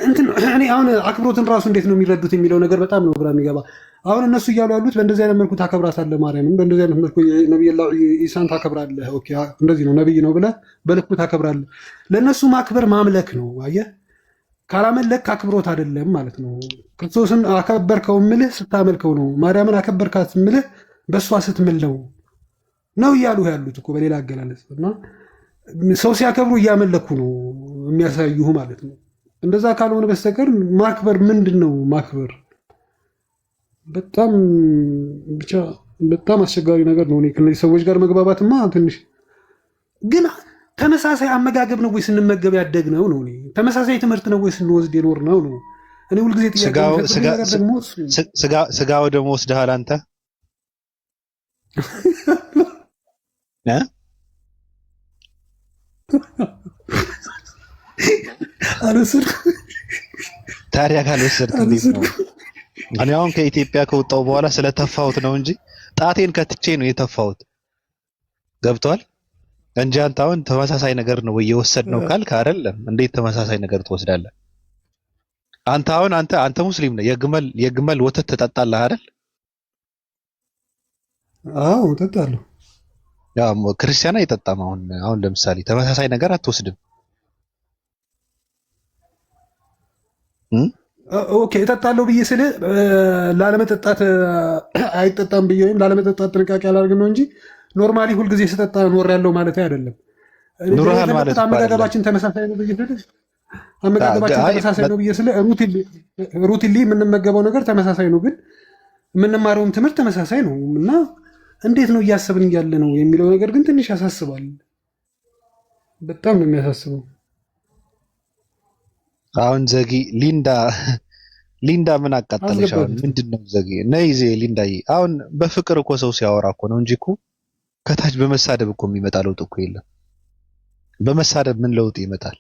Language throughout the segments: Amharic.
እንትን እኔ አሁን አክብሮትን ራሱ እንዴት ነው የሚረዱት የሚለው ነገር በጣም ነው ግራ የሚገባ። አሁን እነሱ እያሉ ያሉት በእንደዚህ አይነት መልኩ ታከብራታለህ ማርያምን፣ በእንደዚህ አይነት መልኩ ነቢዩላህ ኢሳን ታከብራለህ። ኦኬ እንደዚህ ነው ነብይ ነው ብለህ በልኩ ታከብራለህ። ለእነሱ ማክበር ማምለክ ነው። አየህ፣ ካላመለክ አክብሮት አይደለም ማለት ነው። ክርስቶስን አከበርከው ምልህ ስታመልከው ነው። ማርያምን አከበርካት ምልህ በእሷ ስትምል ነው እያሉ ያሉት እኮ በሌላ አገላለጽ። እና ሰው ሲያከብሩ እያመለኩ ነው የሚያሳዩህ ማለት ነው። እንደዛ ካልሆነ በስተቀር ማክበር ምንድን ነው? ማክበር በጣም ብቻ በጣም አስቸጋሪ ነገር ነው። ከነዚህ ሰዎች ጋር መግባባትማ ትንሽ ግን ተመሳሳይ አመጋገብ ነው ወይ ስንመገብ ያደግነው ነው? ተመሳሳይ ትምህርት ነው ወይ ስንወስድ የኖርነው ነው? እኔ ሁልጊዜ ስጋው ደግሞ ወስደሃል አንተ አልወሰድኩም። ታዲያ ካልወሰድክ እንዴት ነው? እኔ አሁን ከኢትዮጵያ ከወጣሁ በኋላ ስለተፋሁት ነው እንጂ ጣቴን ከትቼ ነው የተፋሁት። ገብቷል እንጂ አንተ አሁን ተመሳሳይ ነገር ነው እየወሰድነው ካልክ አይደለም። እንዴት ተመሳሳይ ነገር ትወስዳለህ? አንተ አሁን አንተ ሙስሊም ነህ። የግመል ወተት ትጠጣለህ አይደል? አዎ እጠጣለሁ። ያው ክርስቲያን አይጠጣም። አሁን ለምሳሌ ተመሳሳይ ነገር አትወስድም። ኦኬ እጠጣለሁ ብዬ ስል ላለመጠጣት አይጠጣም ብዬ ወይም ላለመጠጣት ጥንቃቄ አላደርግም ነው እንጂ ኖርማሊ ሁልጊዜ ስጠጣ ኖር ያለው ማለት አይደለም። ኑርሃል ማለት አመጋገባችን ተመሳሳይ ነው ብዬ ስል ሩቲንሊ የምንመገበው ነገር ተመሳሳይ ነው፣ ግን የምንማረውም ትምህርት ተመሳሳይ ነው እና እንዴት ነው እያሰብን ያለ ነው የሚለው ነገር ግን ትንሽ ያሳስባል። በጣም ነው የሚያሳስበው። አሁን ዘጊ ሊንዳ ምን አቃጠለሽ? አሁን ምንድነው ዘጊ ነይ ሊንዳዬ። አሁን በፍቅር እኮ ሰው ሲያወራ እኮ ነው እንጂ እኮ ከታች በመሳደብ እኮ የሚመጣ ለውጥ እኮ የለም። በመሳደብ ምን ለውጥ ይመጣል?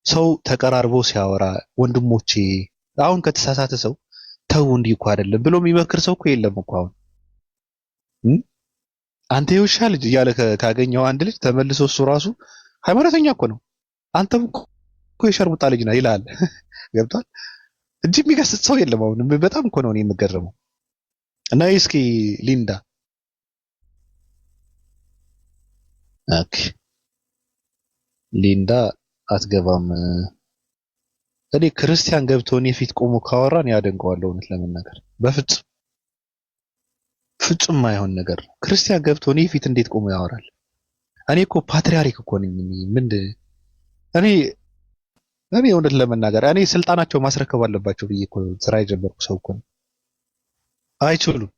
ሰው ተቀራርቦ ሲያወራ ወንድሞቼ፣ አሁን ከተሳሳተ ሰው ተው እንዲህ እኮ አይደለም ብሎ የሚመክር ሰው እኮ የለም እኮ። አሁን አንተ የውሻ ልጅ እያለ ካገኘው አንድ ልጅ ተመልሶ እሱ ራሱ ሃይማኖተኛ እኮ ነው አንተም እኮ የሸርሙጣ ልጅ ነህ ይላል። ገብቷል እንጂ የሚገስጽ ሰው የለም። አሁን በጣም እኮ ነው እኔ የምገረመው። እና እስኪ ሊንዳ ሊንዳ አትገባም። እኔ ክርስቲያን ገብቶ እኔ ፊት ቆሞ ካወራን ያደንቀዋለሁ። እውነት ለመናገር ፍጹም ማይሆን ነገር ነው። ክርስቲያን ገብቶ እኔ ፊት እንዴት ቆሞ ያወራል? እኔ እኮ ፓትሪያርክ እኮ ነኝ። እኔ እውነት ለመናገር እኔ ስልጣናቸው ማስረከብ አለባቸው ብዬ እኮ ስራ የጀመርኩ ሰው እኮ ነው። አይችሉም።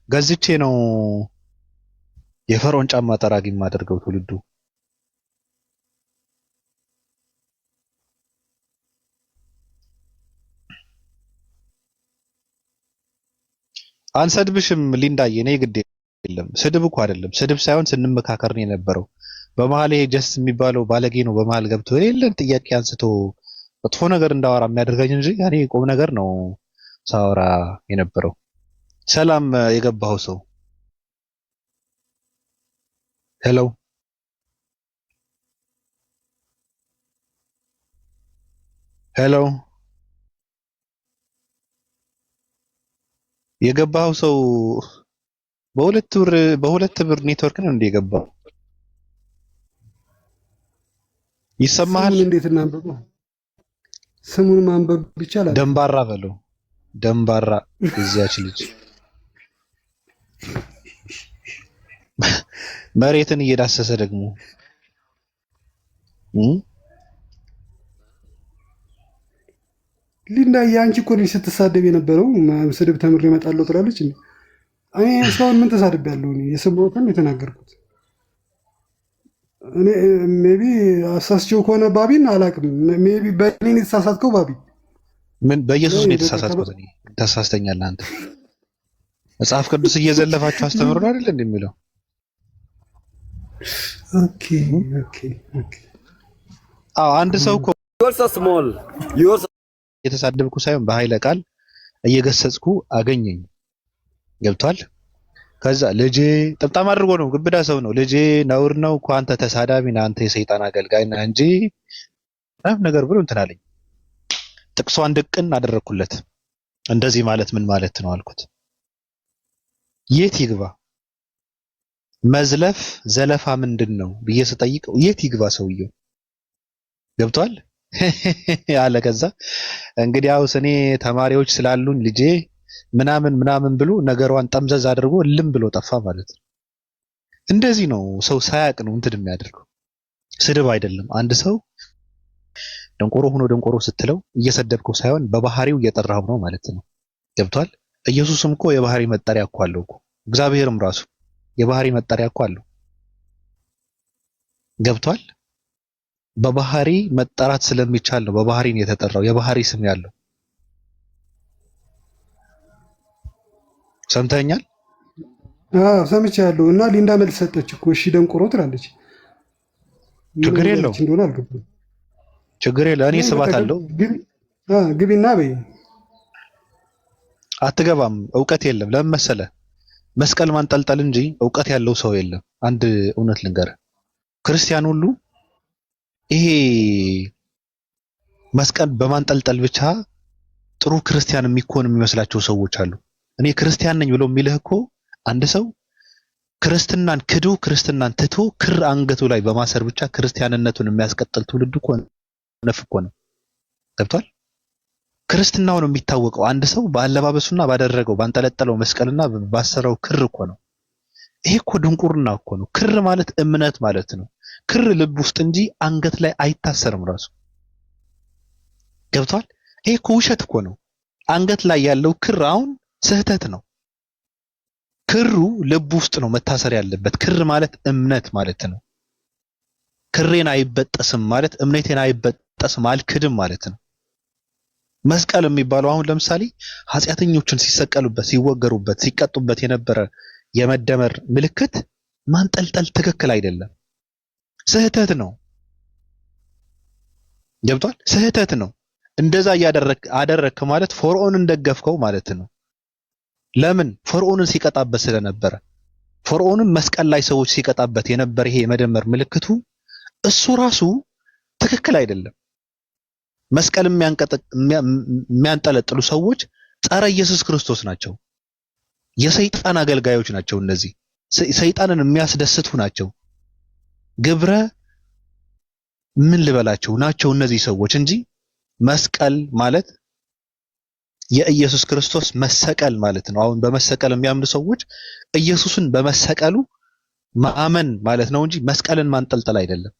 ገዝቼ ነው የፈርዖን ጫማ ጠራጊ የማደርገው ትውልዱ። አንሰድብሽም ሊንዳዬ፣ እኔ ግድ የለም። ስድብ እኮ አይደለም፣ ስድብ ሳይሆን ስንመካከር ነው የነበረው። በመሀል ይሄ ጀስት የሚባለው ባለጌ ነው በመሀል ገብቶ የለን ጥያቄ አንስቶ መጥፎ ነገር እንዳወራ የሚያደርገኝ እንጂ እኔ ቁም ነገር ነው ሳወራ የነበረው። ሰላም የገባው ሰው ሄሎ ሄሎ፣ የገባው ሰው በሁለት ብር ኔትወርክ ነው እንደ የገባው ይሰማሃል? እንዴት እናንበብ? ስሙን ማንበብ ይቻላል? ደንባራ በለው ደንባራ። እዚያች ልጅ መሬትን እየዳሰሰ ደግሞ ሊንዳ ያንቺ እኮ ነሽ ስትሳደብ የነበረው። ስድብ ተምሬ እመጣለሁ ትላለች። እኔ እስካሁን ምን ተሳድቤያለሁ? የሰማሁትን የተናገርኩት። እኔ ሜቢ አሳስቼው ከሆነ ባቢን አላውቅም። ሜቢ በእኔ የተሳሳትከው ባቢ። ምን በኢየሱስ ነው የተሳሳትኩት? እኔ ታሳስተኛለህ አንተ። መጽሐፍ ቅዱስ እየዘለፋችሁ አስተምሩ አይደል እንደሚለው? ኦኬ አዎ፣ አንድ ሰው እኮ የተሳደብኩ ሳይሆን በኃይለ ቃል እየገሰጽኩ አገኘኝ። ገብቷል? ከዛ ልጄ ጥምጣም አድርጎ ነው፣ ግብዳ ሰው ነው። ልጄ ነውር ነው እኮ አንተ ተሳዳቢ ነህ፣ አንተ የሰይጣን አገልጋይ ነህ እንጂ ምናምን ነገር ብሎ እንትን አለኝ። ጥቅሷን ድቅን አደረኩለት። እንደዚህ ማለት ምን ማለት ነው አልኩት። የት ይግባ መዝለፍ ዘለፋ ምንድን ነው ብዬ ስጠይቀው የት ይግባ ሰውየው ገብቷል አለ። ከዛ እንግዲህ ያው እኔ ተማሪዎች ስላሉን ልጄ ምናምን ብሎ ነገሯን ጠምዘዝ አድርጎ ልም ብሎ ጠፋ ማለት ነው። እንደዚህ ነው ሰው ሳያቅ ነው እንትን የሚያደርገው። ስድብ አይደለም። አንድ ሰው ደንቆሮ ሆኖ ደንቆሮ ስትለው እየሰደብከው ሳይሆን በባህሪው እየጠራው ነው ማለት ነው። ገብቷል። ኢየሱስም እኮ የባህሪ መጠሪያ እኮ አለው እኮ። እግዚአብሔርም ራሱ የባህሪ መጠሪያ እኮ አለው። ገብቷል። በባህሪ መጠራት ስለሚቻል ነው በባህሪ ነው የተጠራው። የባህሪ ስም ያለው ሰምተኛል? ሰምቻለሁ። እና ሊንዳ መልስ ሰጠች እኮ እሺ ደንቆሮ ትላለች። ችግር የለው እንደሆነ አልገባም። ችግር የለው። እኔ ስባት አለው። ግቢና በይ። አትገባም። እውቀት የለም። ለምን መሰለ? መስቀል ማንጠልጠል እንጂ እውቀት ያለው ሰው የለም። አንድ እውነት ልንገርህ፣ ክርስቲያን ሁሉ ይሄ መስቀል በማንጠልጠል ብቻ ጥሩ ክርስቲያን የሚኮን የሚመስላቸው ሰዎች አሉ። እኔ ክርስቲያን ነኝ ብሎ የሚልህ እኮ አንድ ሰው ክርስትናን ክዶ ክርስትናን ትቶ ክር አንገቱ ላይ በማሰር ብቻ ክርስቲያንነቱን የሚያስቀጥል ትውልድ እኮ ነፍ እኮ ነው። ገብቷል? ክርስትናው ነው የሚታወቀው አንድ ሰው በአለባበሱና ባደረገው ባንጠለጠለው መስቀልና ባሰረው ክር እኮ ነው። ይሄ እኮ ድንቁርና እኮ ነው። ክር ማለት እምነት ማለት ነው። ክር ልብ ውስጥ እንጂ አንገት ላይ አይታሰርም ራሱ። ገብቷል? ይሄ እኮ ውሸት እኮ ነው። አንገት ላይ ያለው ክር አሁን ስህተት ነው። ክሩ ልብ ውስጥ ነው መታሰር ያለበት። ክር ማለት እምነት ማለት ነው። ክሬን አይበጠስም ማለት እምነቴን አይበጠስም አልክድም ማለት ነው። መስቀል የሚባለው አሁን ለምሳሌ ኃጢአተኞችን ሲሰቀሉበት፣ ሲወገሩበት፣ ሲቀጡበት የነበረ የመደመር ምልክት ማንጠልጠል ትክክል አይደለም። ስህተት ነው። ገብቷል? ስህተት ነው። እንደዛ አደረክ ማለት ፈርዖንን ደገፍከው ማለት ነው። ለምን? ፈርዖንን ሲቀጣበት ስለነበረ። ፈርዖንን መስቀል ላይ ሰዎች ሲቀጣበት የነበረ ይሄ የመደመር ምልክቱ እሱ ራሱ ትክክል አይደለም። መስቀል የሚያንጠለጥሉ ሰዎች ጸረ ኢየሱስ ክርስቶስ ናቸው። የሰይጣን አገልጋዮች ናቸው። እነዚህ ሰይጣንን የሚያስደስቱ ናቸው። ግብረ ምን ልበላቸው ናቸው እነዚህ ሰዎች እንጂ መስቀል ማለት የኢየሱስ ክርስቶስ መሰቀል ማለት ነው። አሁን በመሰቀል የሚያምኑ ሰዎች ኢየሱስን በመሰቀሉ ማመን ማለት ነው እንጂ መስቀልን ማንጠልጠል አይደለም።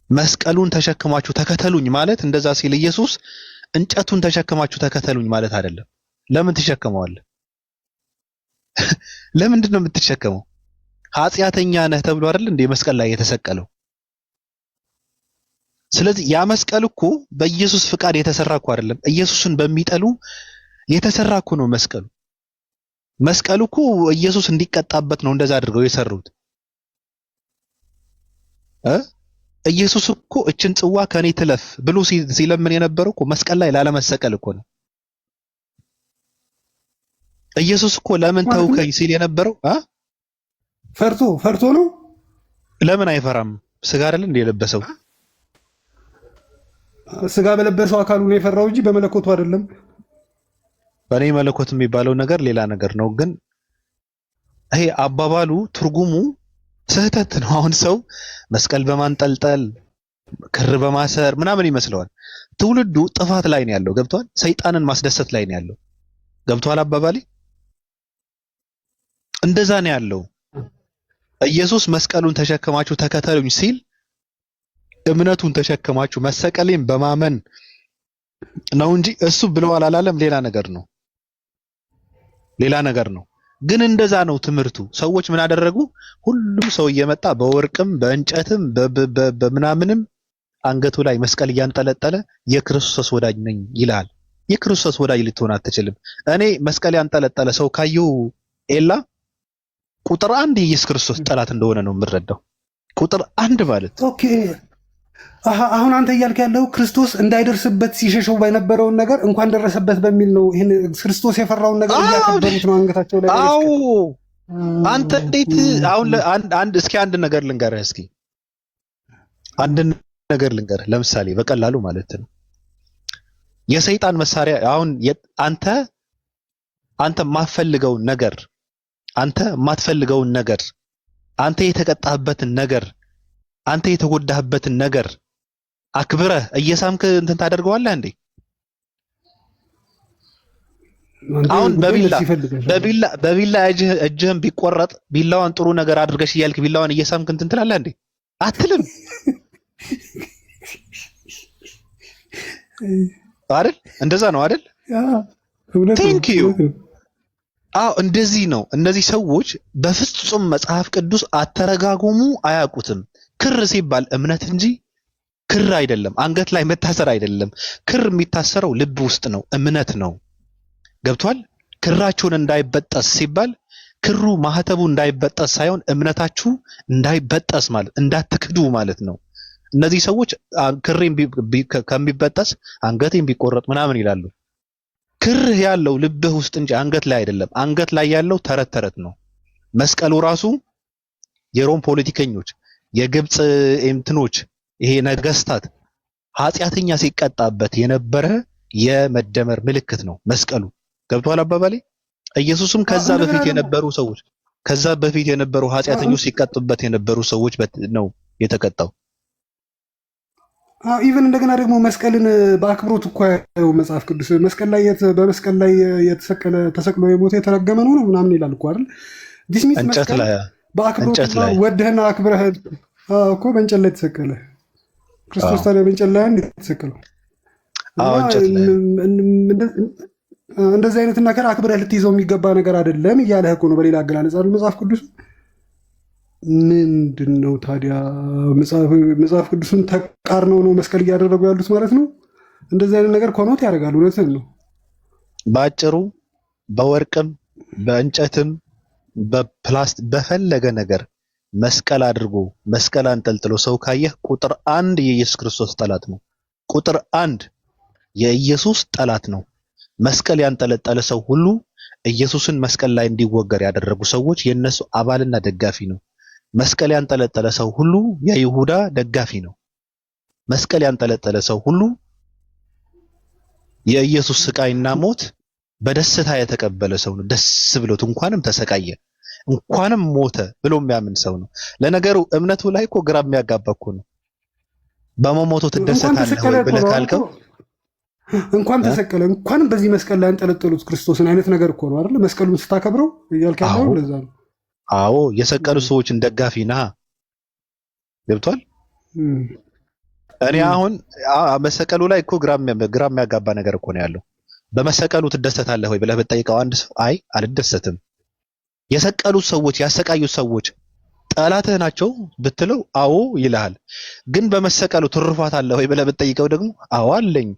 መስቀሉን ተሸክማችሁ ተከተሉኝ ማለት እንደዛ ሲል ኢየሱስ እንጨቱን ተሸክማችሁ ተከተሉኝ ማለት አይደለም። ለምን ትሸከመዋለህ? ለምንድን ነው የምትሸከመው? ኃጢአተኛ ነህ ተብሎ አይደል እንደ መስቀል ላይ የተሰቀለው? ስለዚህ ያ መስቀል እኮ በኢየሱስ ፍቃድ የተሰራ እኮ አይደለም። ኢየሱስን በሚጠሉ የተሰራ እኮ ነው መስቀሉ። መስቀሉ እኮ ኢየሱስ እንዲቀጣበት ነው እንደዛ አድርገው የሰሩት። ኢየሱስ እኮ እችን ጽዋ ከኔ ትለፍ ብሎ ሲለምን የነበረው እኮ መስቀል ላይ ላለመሰቀል እኮ ነው። ኢየሱስ እኮ ለምን ተውከኝ ሲል የነበረው ፈርቶ ነው። ለምን አይፈራም? ስጋ አይደል እንደ የለበሰው? ስጋ በለበሰው አካሉ ነው የፈራው እንጂ በመለኮቱ አይደለም። በኔ መለኮት የሚባለው ነገር ሌላ ነገር ነው። ግን ይሄ አባባሉ ትርጉሙ ስህተት ነው። አሁን ሰው መስቀል በማንጠልጠል ክር በማሰር ምናምን ይመስለዋል። ትውልዱ ጥፋት ላይ ነው ያለው። ገብቷል? ሰይጣንን ማስደሰት ላይ ነው ያለው። ገብቷል አባባሌ? እንደዛ ነው ያለው። ኢየሱስ መስቀሉን ተሸክማችሁ ተከተሉኝ ሲል እምነቱን ተሸክማችሁ መሰቀሌን በማመን ነው እንጂ እሱ ብለዋል አላለም። ሌላ ነገር ነው። ግን እንደዛ ነው ትምህርቱ። ሰዎች ምን አደረጉ? ሁሉም ሰው እየመጣ በወርቅም በእንጨትም በምናምንም አንገቱ ላይ መስቀል እያንጠለጠለ የክርስቶስ ወዳጅ ነኝ ይላል። የክርስቶስ ወዳጅ ልትሆን አትችልም። እኔ መስቀል ያንጠለጠለ ሰው ካየሁ ኤላ ቁጥር 1 የኢየሱስ ክርስቶስ ጠላት እንደሆነ ነው የምረዳው። ቁጥር 1 ማለት ኦኬ። አሁን አንተ እያልክ ያለው ክርስቶስ እንዳይደርስበት ሲሸሸው በነበረውን ነገር እንኳን ደረሰበት በሚል ነው። ይሄን ክርስቶስ የፈራውን ነገር እያከበሩት ነው አንገታቸው ላይ። አዎ አንተ እንዴት አሁን አንድ እስኪ አንድ ነገር ልንገርህ እስኪ አንድ ነገር ልንገርህ፣ ለምሳሌ በቀላሉ ማለት ነው የሰይጣን መሳሪያ አሁን አንተ የማትፈልገውን ነገር አንተ የተቀጣህበትን ነገር አንተ የተጎዳህበትን ነገር አክብረህ እየሳምክ እንትን ታደርገዋለህ እንዴ? አሁን በቢላ እጅህን ቢቆረጥ ቢላዋን ጥሩ ነገር አድርገሽ እያልክ ቢላዋን እየሳምክ እንትን ትላለህ እንዴ? አትልም አይደል? እንደዛ ነው አይደል? ቴንክ ዩ። አዎ እንደዚህ ነው። እነዚህ ሰዎች በፍጹም መጽሐፍ ቅዱስ አተረጋጎሙ አያውቁትም። ክር ሲባል እምነት እንጂ ክር አይደለም። አንገት ላይ መታሰር አይደለም። ክር የሚታሰረው ልብ ውስጥ ነው፣ እምነት ነው። ገብቷል? ክራችሁን እንዳይበጠስ ሲባል ክሩ ማህተቡ እንዳይበጠስ ሳይሆን እምነታችሁ እንዳይበጠስ ማለት እንዳትክዱ ማለት ነው። እነዚህ ሰዎች ክሬን ከሚበጠስ አንገቴን ቢቆረጥ ምናምን ይላሉ። ክር ያለው ልብህ ውስጥ እንጂ አንገት ላይ አይደለም። አንገት ላይ ያለው ተረት ተረት ነው። መስቀሉ ራሱ የሮም ፖለቲከኞች፣ የግብጽ እንትኖች፣ ይሄ ነገስታት ኃጢአተኛ ሲቀጣበት የነበረ የመደመር ምልክት ነው መስቀሉ። ገብቷል አባባሌ? ኢየሱስም ከዛ በፊት የነበሩ ኃጢአተኞች ሲቀጡበት የነበሩ ሰዎች ነው የተቀጣው። ኢቭን እንደገና ደግሞ መስቀልን በአክብሮት እኮ ያለው መጽሐፍ ቅዱስ በመስቀል ላይ የተሰቀለ ተሰቅሎ የሞተ የተረገመ ነው ምናምን ይላል እኮ አይደል? ዲስሚስ መስቀል በአክብሮት ወደህና አክብረህ እኮ በእንጨት ላይ ተሰቀለ ክርስቶስ። ታዲያ በእንጨት ላይ እንዴት ተሰቀለው? እንደዚህ አይነት ነገር አክብረህ ልትይዘው የሚገባ ነገር አይደለም እያለህ እኮ ነው በሌላ አገላለጽ አይደል መጽሐፍ ቅዱስ። ምንድን ነው ታዲያ መጽሐፍ ቅዱስን ተቃርነው ነው መስቀል እያደረጉ ያሉት ማለት ነው? እንደዚህ አይነት ነገር ኮኖት ያደርጋሉ። እውነትን ነው። በአጭሩ በወርቅም በእንጨትም በፕላስቲክ በፈለገ ነገር መስቀል አድርጎ መስቀል አንጠልጥሎ ሰው ካየህ ቁጥር 1 የኢየሱስ ክርስቶስ ጠላት ነው። ቁጥር 1 የኢየሱስ ጠላት ነው። መስቀል ያንጠለጠለ ሰው ሁሉ ኢየሱስን መስቀል ላይ እንዲወገር ያደረጉ ሰዎች የነሱ አባልና ደጋፊ ነው። መስቀል ያንጠለጠለ ሰው ሁሉ የይሁዳ ደጋፊ ነው። መስቀል ያንጠለጠለ ሰው ሁሉ የኢየሱስ ስቃይና ሞት በደስታ የተቀበለ ሰው ነው። ደስ ብሎት እንኳንም ተሰቃየ እንኳንም ሞተ ብሎ የሚያምን ሰው ነው። ለነገሩ እምነቱ ላይ እኮ ግራ የሚያጋባ እኮ ነው። በመሞቱ ትደሰታለህ ወይ ብለህ ካልከው እንኳን ተሰቀለ እንኳንም በዚህ መስቀል ላይ አንጠለጠሉት ክርስቶስን አይነት ነገር እኮ ነው አይደል? መስቀሉን ስታከብረው እያልክ ያለው ለዛ ነው። አዎ የሰቀሉ ሰዎችን ደጋፊ ነህ። ገብቷል? እኔ አሁን መሰቀሉ ላይ እኮ ግራ የሚያጋባ ነገር እኮ ነው ያለው። በመሰቀሉ ትደሰታለህ ወይ ብለህ ብትጠይቀው አንድ ሰው አይ አልደሰትም። የሰቀሉት ሰዎች ያሰቃዩት ሰዎች ጠላትህ ናቸው ብትለው አዎ ይልሃል። ግን በመሰቀሉ ትሩፋት አለ ወይ ብለህ ብትጠይቀው ደግሞ አዎ አለኝ፣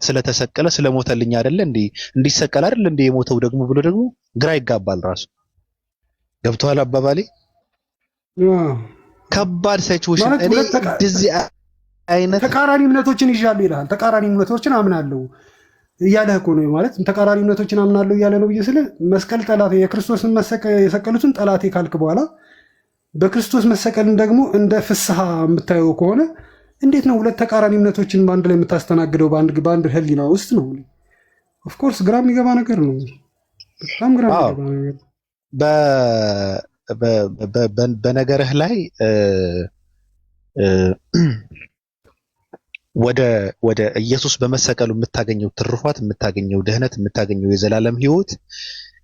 ስለተሰቀለ ስለሞተልኝ አይደለ እንዲሰቀል አይደለ እንዴ የሞተው ደግሞ ብሎ ደግሞ ግራ ይጋባል ራሱ። ገብቶሃል አባባሌ? ከባድ ሲቹዌሽን። እኔ እንደዚህ አይነት ተቃራኒ እምነቶችን ይዣለሁ ይልሃል። ተቃራኒ እምነቶችን አምናለሁ እያለህ እኮ ነው ማለት ተቃራኒ እምነቶችን አምናለሁ እያለ ነው ብዬ ስለ መስቀል ጠላቴ የክርስቶስን የሰቀሉትን ጠላቴ ካልክ በኋላ በክርስቶስ መሰቀልን ደግሞ እንደ ፍስሐ የምታየው ከሆነ እንዴት ነው ሁለት ተቃራኒ እምነቶችን በአንድ ላይ የምታስተናግደው? በአንድ ህሊና ውስጥ ነው። ኦፍኮርስ ግራ የሚገባ ነገር ነው። በጣም ግራ የሚገባ ነገር። በነገርህ ላይ ወደ ኢየሱስ በመሰቀሉ የምታገኘው ትሩፋት፣ የምታገኘው ድህነት፣ የምታገኘው የዘላለም ህይወት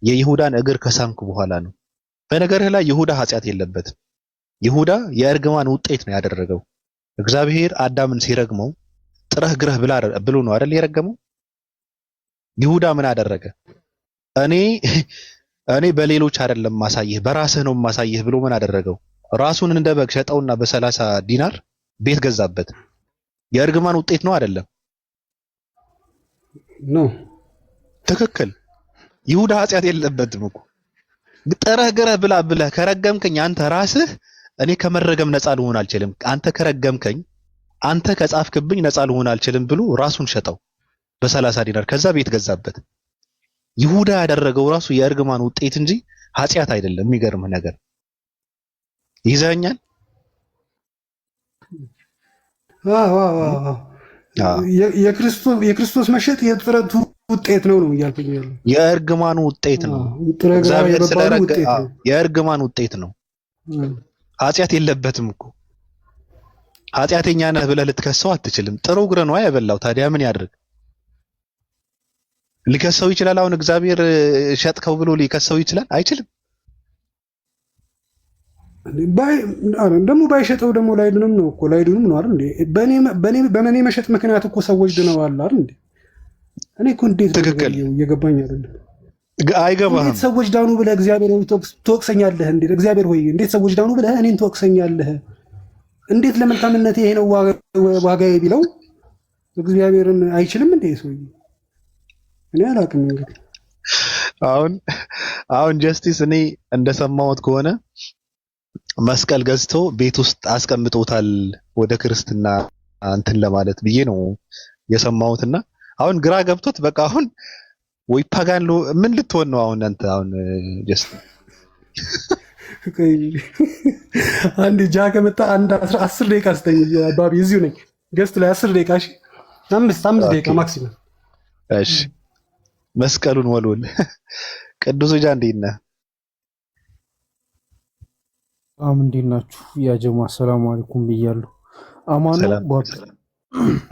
የይሁዳን እግር ከሳምክ በኋላ ነው። በነገርህ ላይ ይሁዳ ኃጢአት የለበትም። ይሁዳ የእርግማን ውጤት ነው ያደረገው። እግዚአብሔር አዳምን ሲረግመው ጥረህ ግረህ ብሎ ነው አይደል የረገመው? ይሁዳ ምን አደረገ? እኔ በሌሎች አይደለም ማሳየህ በራስህ ነው ማሳየህ ብሎ ምን አደረገው? ራሱን እንደ በግ ሸጠውና በ30 ዲናር ቤት ገዛበት። የእርግማን ውጤት ነው አይደለም? ነው። ትክክል። ይሁዳ ኃጢአት የለበትም እኮ። ጥረህ ግረህ ብለህ ከረገምከኝ አንተ ራስህ እኔ ከመረገም ነፃ ልሆን አልችልም፣ አንተ ከረገምከኝ አንተ ከጻፍክብኝ ነፃ ልሆን አልችልም ብሎ ራሱን ሸጠው በ30 ዲናር። ከዛ ቤት ገዛበት። ይሁዳ ያደረገው ራሱ የእርግማን ውጤት እንጂ ኃጢአት አይደለም። የሚገርምህ ነገር ይዘኛል። አዎ አዎ አዎ። የክርስቶስ መሸጥ የጥረቱ ውጤት ነው እያልኩኝ ያለው። የእርግማኑ ውጤት ነው። እግዚአብሔር የእርግማን ውጤት ነው። ኃጢአት የለበትም እኮ። ኃጢአተኛ ነህ ብለህ ልትከሰው አትችልም። ጥሩ ግረ ነው የበላው። ታዲያ ምን ያድርግ? ሊከሰው ይችላል። አሁን እግዚአብሔር ሸጥከው ብሎ ሊከሰው ይችላል? አይችልም። ደግሞ ባይሸጠው ደግሞ ላይድንም ነው እኮ ላይድንም ነው አይደል እንዴ? በእኔ መሸጥ ምክንያት እኮ ሰዎች ድነዋል አይደል እንዴ? እኔ እኮ እንዴት ትክክል እየገባኝ አይደለም። አይገባህም። እንዴት ሰዎች ዳኑ ብለህ እግዚአብሔር ሆይ ትወቅሰኛለህ? እንዴት እግዚአብሔር ሆይ እንዴት ሰዎች ዳኑ ብለህ እኔን ትወቅሰኛለህ? እንዴት ለመልካምነት ይሄ ነው ዋጋዬ ቢለው እግዚአብሔርን አይችልም እንዴ? ሰውዬ እኔ አላውቅም። እንግዲህ አሁን ጀስቲስ እኔ እንደሰማሁት ከሆነ መስቀል ገዝቶ ቤት ውስጥ አስቀምጦታል ወደ ክርስትና እንትን ለማለት ብዬ ነው የሰማሁትና አሁን ግራ ገብቶት በቃ አሁን ወይ ፓጋን ምን ልትሆን ነው አሁን አንተ? አሁን ጀስት አንድ ጃ ከመጣ አንድ 10 ደቂቃ ስተኝ ባቢ እዚሁ ነኝ ገስት ላይ 10 ደቂቃ እሺ፣ 5 ደቂቃ ማክሲመም እሺ። መስቀሉን ወልወል ቅዱስ ጃ እንዴት ነህ? እንዴት ናችሁ? ያ ጀማ ሰላም አለይኩም ብያለሁ። አማኑ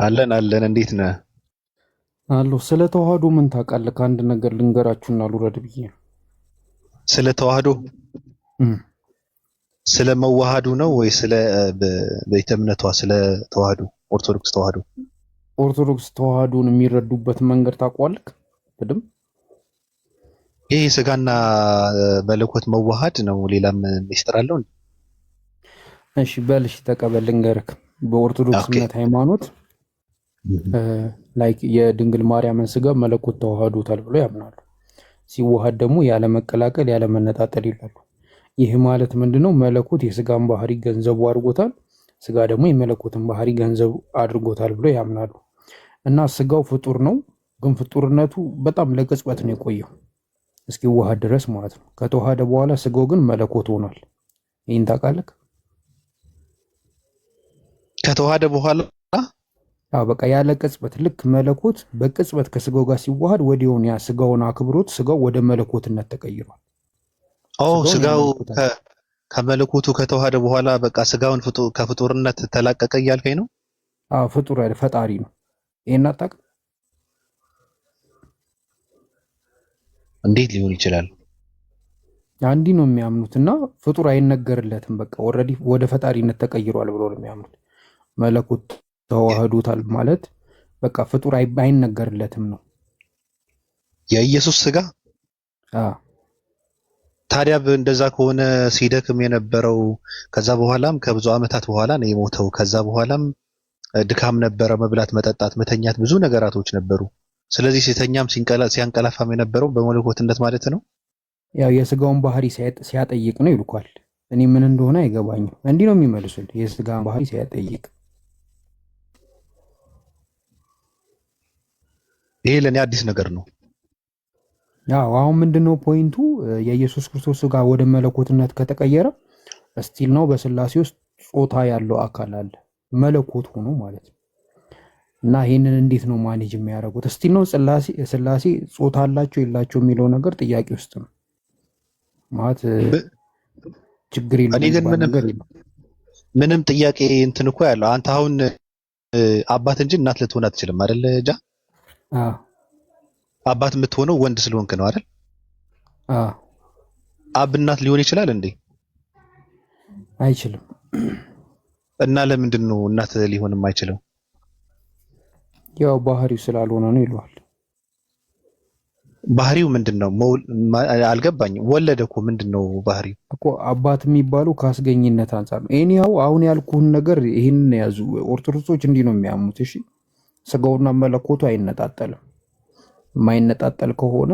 አለን። እንዴት ነህ? አለሁ። ስለ ተዋህዶ ምን ታውቃለህ? ከአንድ ነገር ልንገራችሁና ልውረድ ብዬ ነው። ስለ ተዋህዶ ስለ መዋሃዱ ነው ወይ ስለ ቤተ እምነቷ? ስለ ተዋህዶ ኦርቶዶክስ ተዋህዶን የሚረዱበት መንገድ ታውቀዋለህ በደምብ? ይሄ ስጋና መለኮት መዋሃድ ነው። ሌላም ሚስጥር አለው። እሺ በልሽ ተቀበል ልንገርህ። በኦርቶዶክስ እምነት ሃይማኖት ላይክ የድንግል ማርያምን ስጋ መለኮት ተዋህዶታል ብሎ ያምናሉ። ሲዋሃድ ደግሞ ያለ መቀላቀል ያለ መነጣጠል ይላሉ። ይህ ማለት ምንድነው? መለኮት የስጋን ባህሪ ገንዘቡ አድርጎታል፣ ስጋ ደግሞ የመለኮትን ባህሪ ገንዘቡ አድርጎታል ብሎ ያምናሉ። እና ስጋው ፍጡር ነው፣ ግን ፍጡርነቱ በጣም ለቅጽበት ነው የቆየው እስኪዋሃድ ድረስ ማለት ነው። ከተዋሃደ በኋላ ስጋው ግን መለኮት ሆኗል። ይህን ታውቃለህ? ከተዋሃደ በኋላ በቃ ያለ ቅጽበት ልክ መለኮት በቅጽበት ከስጋው ጋር ሲዋሃድ ወዲያውኑ ያ ስጋውን አክብሮት ስጋው ወደ መለኮትነት ተቀይሯል። ስጋው ከመለኮቱ ከተዋሃደ በኋላ በቃ ስጋውን ከፍጡርነት ተላቀቀ እያልከኝ ነው? ፍጡር አይደል ፈጣሪ ነው። ይሄን አታውቅም? እንዴት ሊሆን ይችላል? አንዲ ነው የሚያምኑትና ፍጡር አይነገርለትም። በቃ ኦልሬዲ ወደ ፈጣሪነት ተቀይሯል ብሎ ነው የሚያምኑት። መለኮት ተዋህዶታል ማለት በቃ ፍጡር አይነገርለትም ነው። የኢየሱስ ስጋ ታዲያ እንደዛ ከሆነ ሲደክም የነበረው ከዛ በኋላም ከብዙ ዓመታት በኋላ ነው የሞተው። ከዛ በኋላም ድካም ነበረ፣ መብላት፣ መጠጣት፣ መተኛት፣ ብዙ ነገራቶች ነበሩ። ስለዚህ ሲተኛም ሲያንቀላፋም የነበረው በመለኮትነት ማለት ነው። ያው የስጋውን ባህሪ ሲያጠይቅ ነው ይልኳል። እኔ ምን እንደሆነ አይገባኝም። እንዲህ ነው የሚመልሱት፣ የስጋውን ባህሪ ሲያጠይቅ። ይሄ ለኔ አዲስ ነገር ነው። ያው አሁን ምንድነው ፖይንቱ? የኢየሱስ ክርስቶስ ስጋ ወደ መለኮትነት ከተቀየረ እስቲል ነው በስላሴ ውስጥ ጾታ ያለው አካል አለ መለኮት ሆኖ ማለት ነው። እና ይሄንን እንዴት ነው ማኔጅ የሚያደርጉት? እስቲል ነው ስላሴ ጾታ አላቸው የላቸው የሚለው ነገር ጥያቄ ውስጥ ነው ማለት ችግር የለም። ምንም ጥያቄ እንትን እኮ ያለው አንተ አሁን አባት እንጂ እናት ልትሆን አትችልም አይደል? ጃ አባት የምትሆነው ወንድ ስለሆንክ ነው አይደል? አብ እናት ሊሆን ይችላል እንዴ? አይችልም። እና ለምንድን ነው እናት ሊሆን የማይችለው? ያው ባህሪው ስላልሆነ ነው ይሏል። ባህሪው ምንድነው? አልገባኝም። ወለደ እኮ ምንድነው ባህሪው? እኮ አባት የሚባለው ካስገኝነት አንፃር ነው። ኤኒያው አሁን ያልኩህን ነገር ይሄንን ያዙ። ኦርቶዶክሶች እንዲህ ነው የሚያምኑት። እሺ ስጋውና መለኮቱ አይነጣጠልም። የማይነጣጠል ከሆነ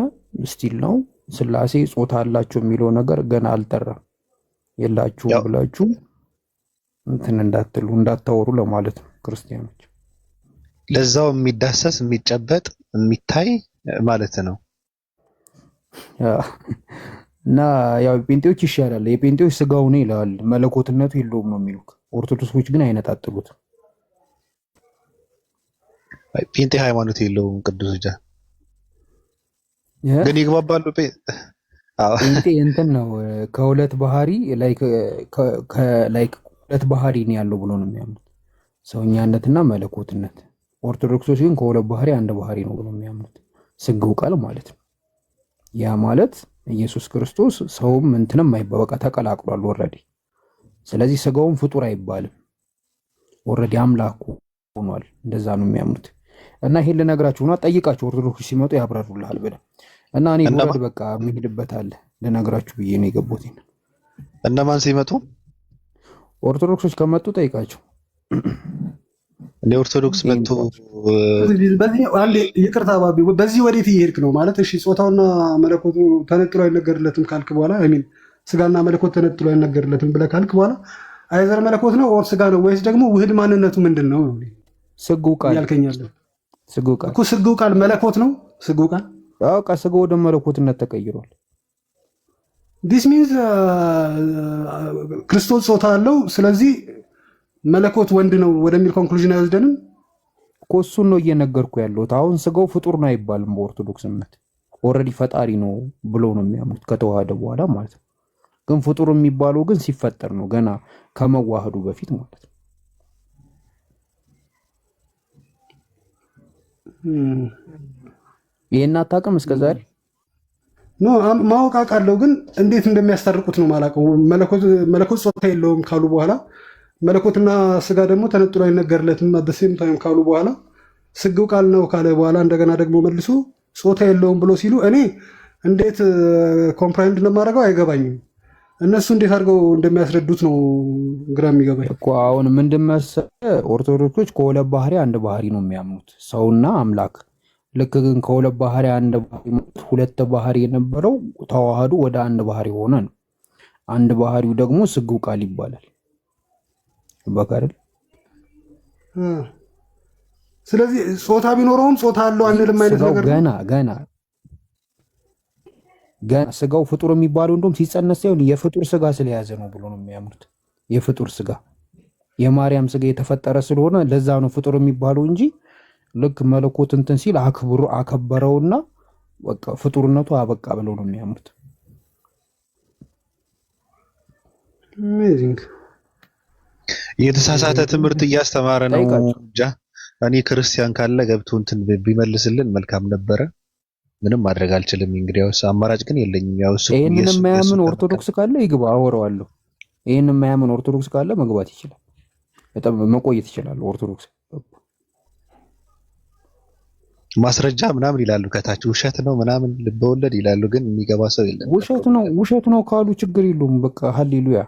ስቲል ነው ስላሴ ጾታ አላቸው የሚለው ነገር ገና አልጠራም። የላችሁም ብላችሁ እንትን እንዳታወሩ ለማለት ነው ክርስቲያኖች። ለዛው የሚዳሰስ የሚጨበጥ የሚታይ ማለት ነው። እና ያው ጴንጤዎች ይሻላል። የጴንጤዎች ስጋው ነው ይላል፣ መለኮትነቱ የለውም ነው የሚሉት። ኦርቶዶክሶች ግን አይነጣጥሉትም። ጴንጤ ሃይማኖት የለውም ቅዱስ ጃ ግን ይግባባሉ። አዎ ጴንጤ እንትን ነው ከሁለት ባህሪ ላይክ ሁለት ባህሪ ነው ያለው ብሎ ነው የሚያምኑት፣ ሰውኛነትና መለኮትነት። ኦርቶዶክሶች ግን ከሁለት ባህሪ አንድ ባህሪ ነው ብሎ የሚያምኑት፣ ስግው ቃል ማለት ነው። ያ ማለት ኢየሱስ ክርስቶስ ሰውም እንትንም አይባበቃ ተቀላቅሏል ኦልሬዲ። ስለዚህ ስጋውም ፍጡር አይባልም፣ ኦልሬዲ አምላክ ሆኗል። እንደዛ ነው የሚያምኑት። እና ይሄን ልነግራችሁ ነው፣ ጠይቃችሁ ኦርቶዶክስ ሲመጡ ያብራሩልሃል ብለህ እና እኔ ወረድ በቃ የምሄድበት አለ ልነግራችሁ ብዬ ነው የገቡት። እነማን ሲመጡ? ኦርቶዶክሶች ከመጡ ጠይቃቸው። እንደ ኦርቶዶክስ መጥቶ ይቅርታ ባቢ፣ በዚህ ወዴት እየሄድክ ነው ማለት? እሺ ጾታውና መለኮቱ ተነጥሎ አይነገርለትም ካልክ በኋላ ሚን ስጋና መለኮት ተነጥሎ አይነገርለትም ብለህ ካልክ በኋላ አይዘር መለኮት ነው ኦር ስጋ ነው ወይስ ደግሞ ውህድ ማንነቱ ምንድን ነው? ስግው ቃል ያልከኛለህ ስግው ቃል እኮ ስግው ቃል መለኮት ነው። ስግው ቃል በቃ ስጋው ወደ መለኮትነት ተቀይሯል። ዲስ ሚንስ ክርስቶስ ጾታ አለው፣ ስለዚህ መለኮት ወንድ ነው ወደሚል ኮንክሉዥን አይወስደንም እኮ። እሱን ነው እየነገርኩ ያለሁት። አሁን ስጋው ፍጡር ነው አይባልም በኦርቶዶክስ እምነት። ኦልሬዲ ፈጣሪ ነው ብሎ ነው የሚያምኑት ከተዋሃደ በኋላ ማለት ነው። ግን ፍጡር የሚባለው ግን ሲፈጠር ነው፣ ገና ከመዋሃዱ በፊት ማለት ነው። ይሄን አታውቅም እስከዛሬ? ኖ ማወቅ አውቃለሁ፣ ግን እንዴት እንደሚያስታርቁት ነው የማላውቀው። መለኮት ጾታ የለውም ካሉ በኋላ መለኮትና ስጋ ደግሞ ተነጥሎ አይነገርለትም በሴም ታይም ካሉ በኋላ ስግው ቃል ነው ካለ በኋላ እንደገና ደግሞ መልሶ ጾታ የለውም ብሎ ሲሉ እኔ እንዴት ኮምፕራይንድ እንደማደርገው አይገባኝም። እነሱ እንዴት አድርገው እንደሚያስረዱት ነው ግራ የሚገባኝ እኮ። አሁን ምንድን መሰለህ ኦርቶዶክሶች ከሁለት ባህሪ አንድ ባህሪ ነው የሚያምኑት፣ ሰውና አምላክ። ልክ ግን ከሁለት ባህሪ አንድ ባህሪ ሁለት ባህሪ የነበረው ተዋህዶ ወደ አንድ ባህሪ ሆነ ነው። አንድ ባህሪው ደግሞ ስግው ቃል ይባላል። በቃል ስለዚህ ጾታ ቢኖረውም ጾታ አለው አንልም አይነት ነገር ገና ስጋው ፍጡር የሚባለው እንደውም ሲጸነስ ሳይሆን የፍጡር ስጋ ስለያዘ ነው ብሎ ነው የሚያምኑት። የፍጡር ስጋ የማርያም ስጋ የተፈጠረ ስለሆነ ለዛ ነው ፍጡር የሚባለው እንጂ ልክ መለኮት እንትን ሲል አከበረውና በቃ ፍጡርነቱ አበቃ ብለው ነው የሚያምኑት። የተሳሳተ ትምህርት እያስተማረ ነው። እኔ ክርስቲያን ካለ ገብቶ እንትን ቢመልስልን መልካም ነበረ። ምንም ማድረግ አልችልም። እንግዲያውስ አማራጭ ግን የለኝም። ያው እሱ ይሄንን የማያምን ኦርቶዶክስ ካለ ይግባ፣ አወራዋለሁ። ይሄንን የማያምን ኦርቶዶክስ ካለ መግባት ይችላል፣ በጣም መቆየት ይችላል። ኦርቶዶክስ ማስረጃ ምናምን ይላሉ ከታች ውሸት ነው ምናምን ልበወለድ ይላሉ፣ ግን የሚገባ ሰው የለም። ውሸት ነው ካሉ ችግር የለውም። በቃ ሃሌሉያ።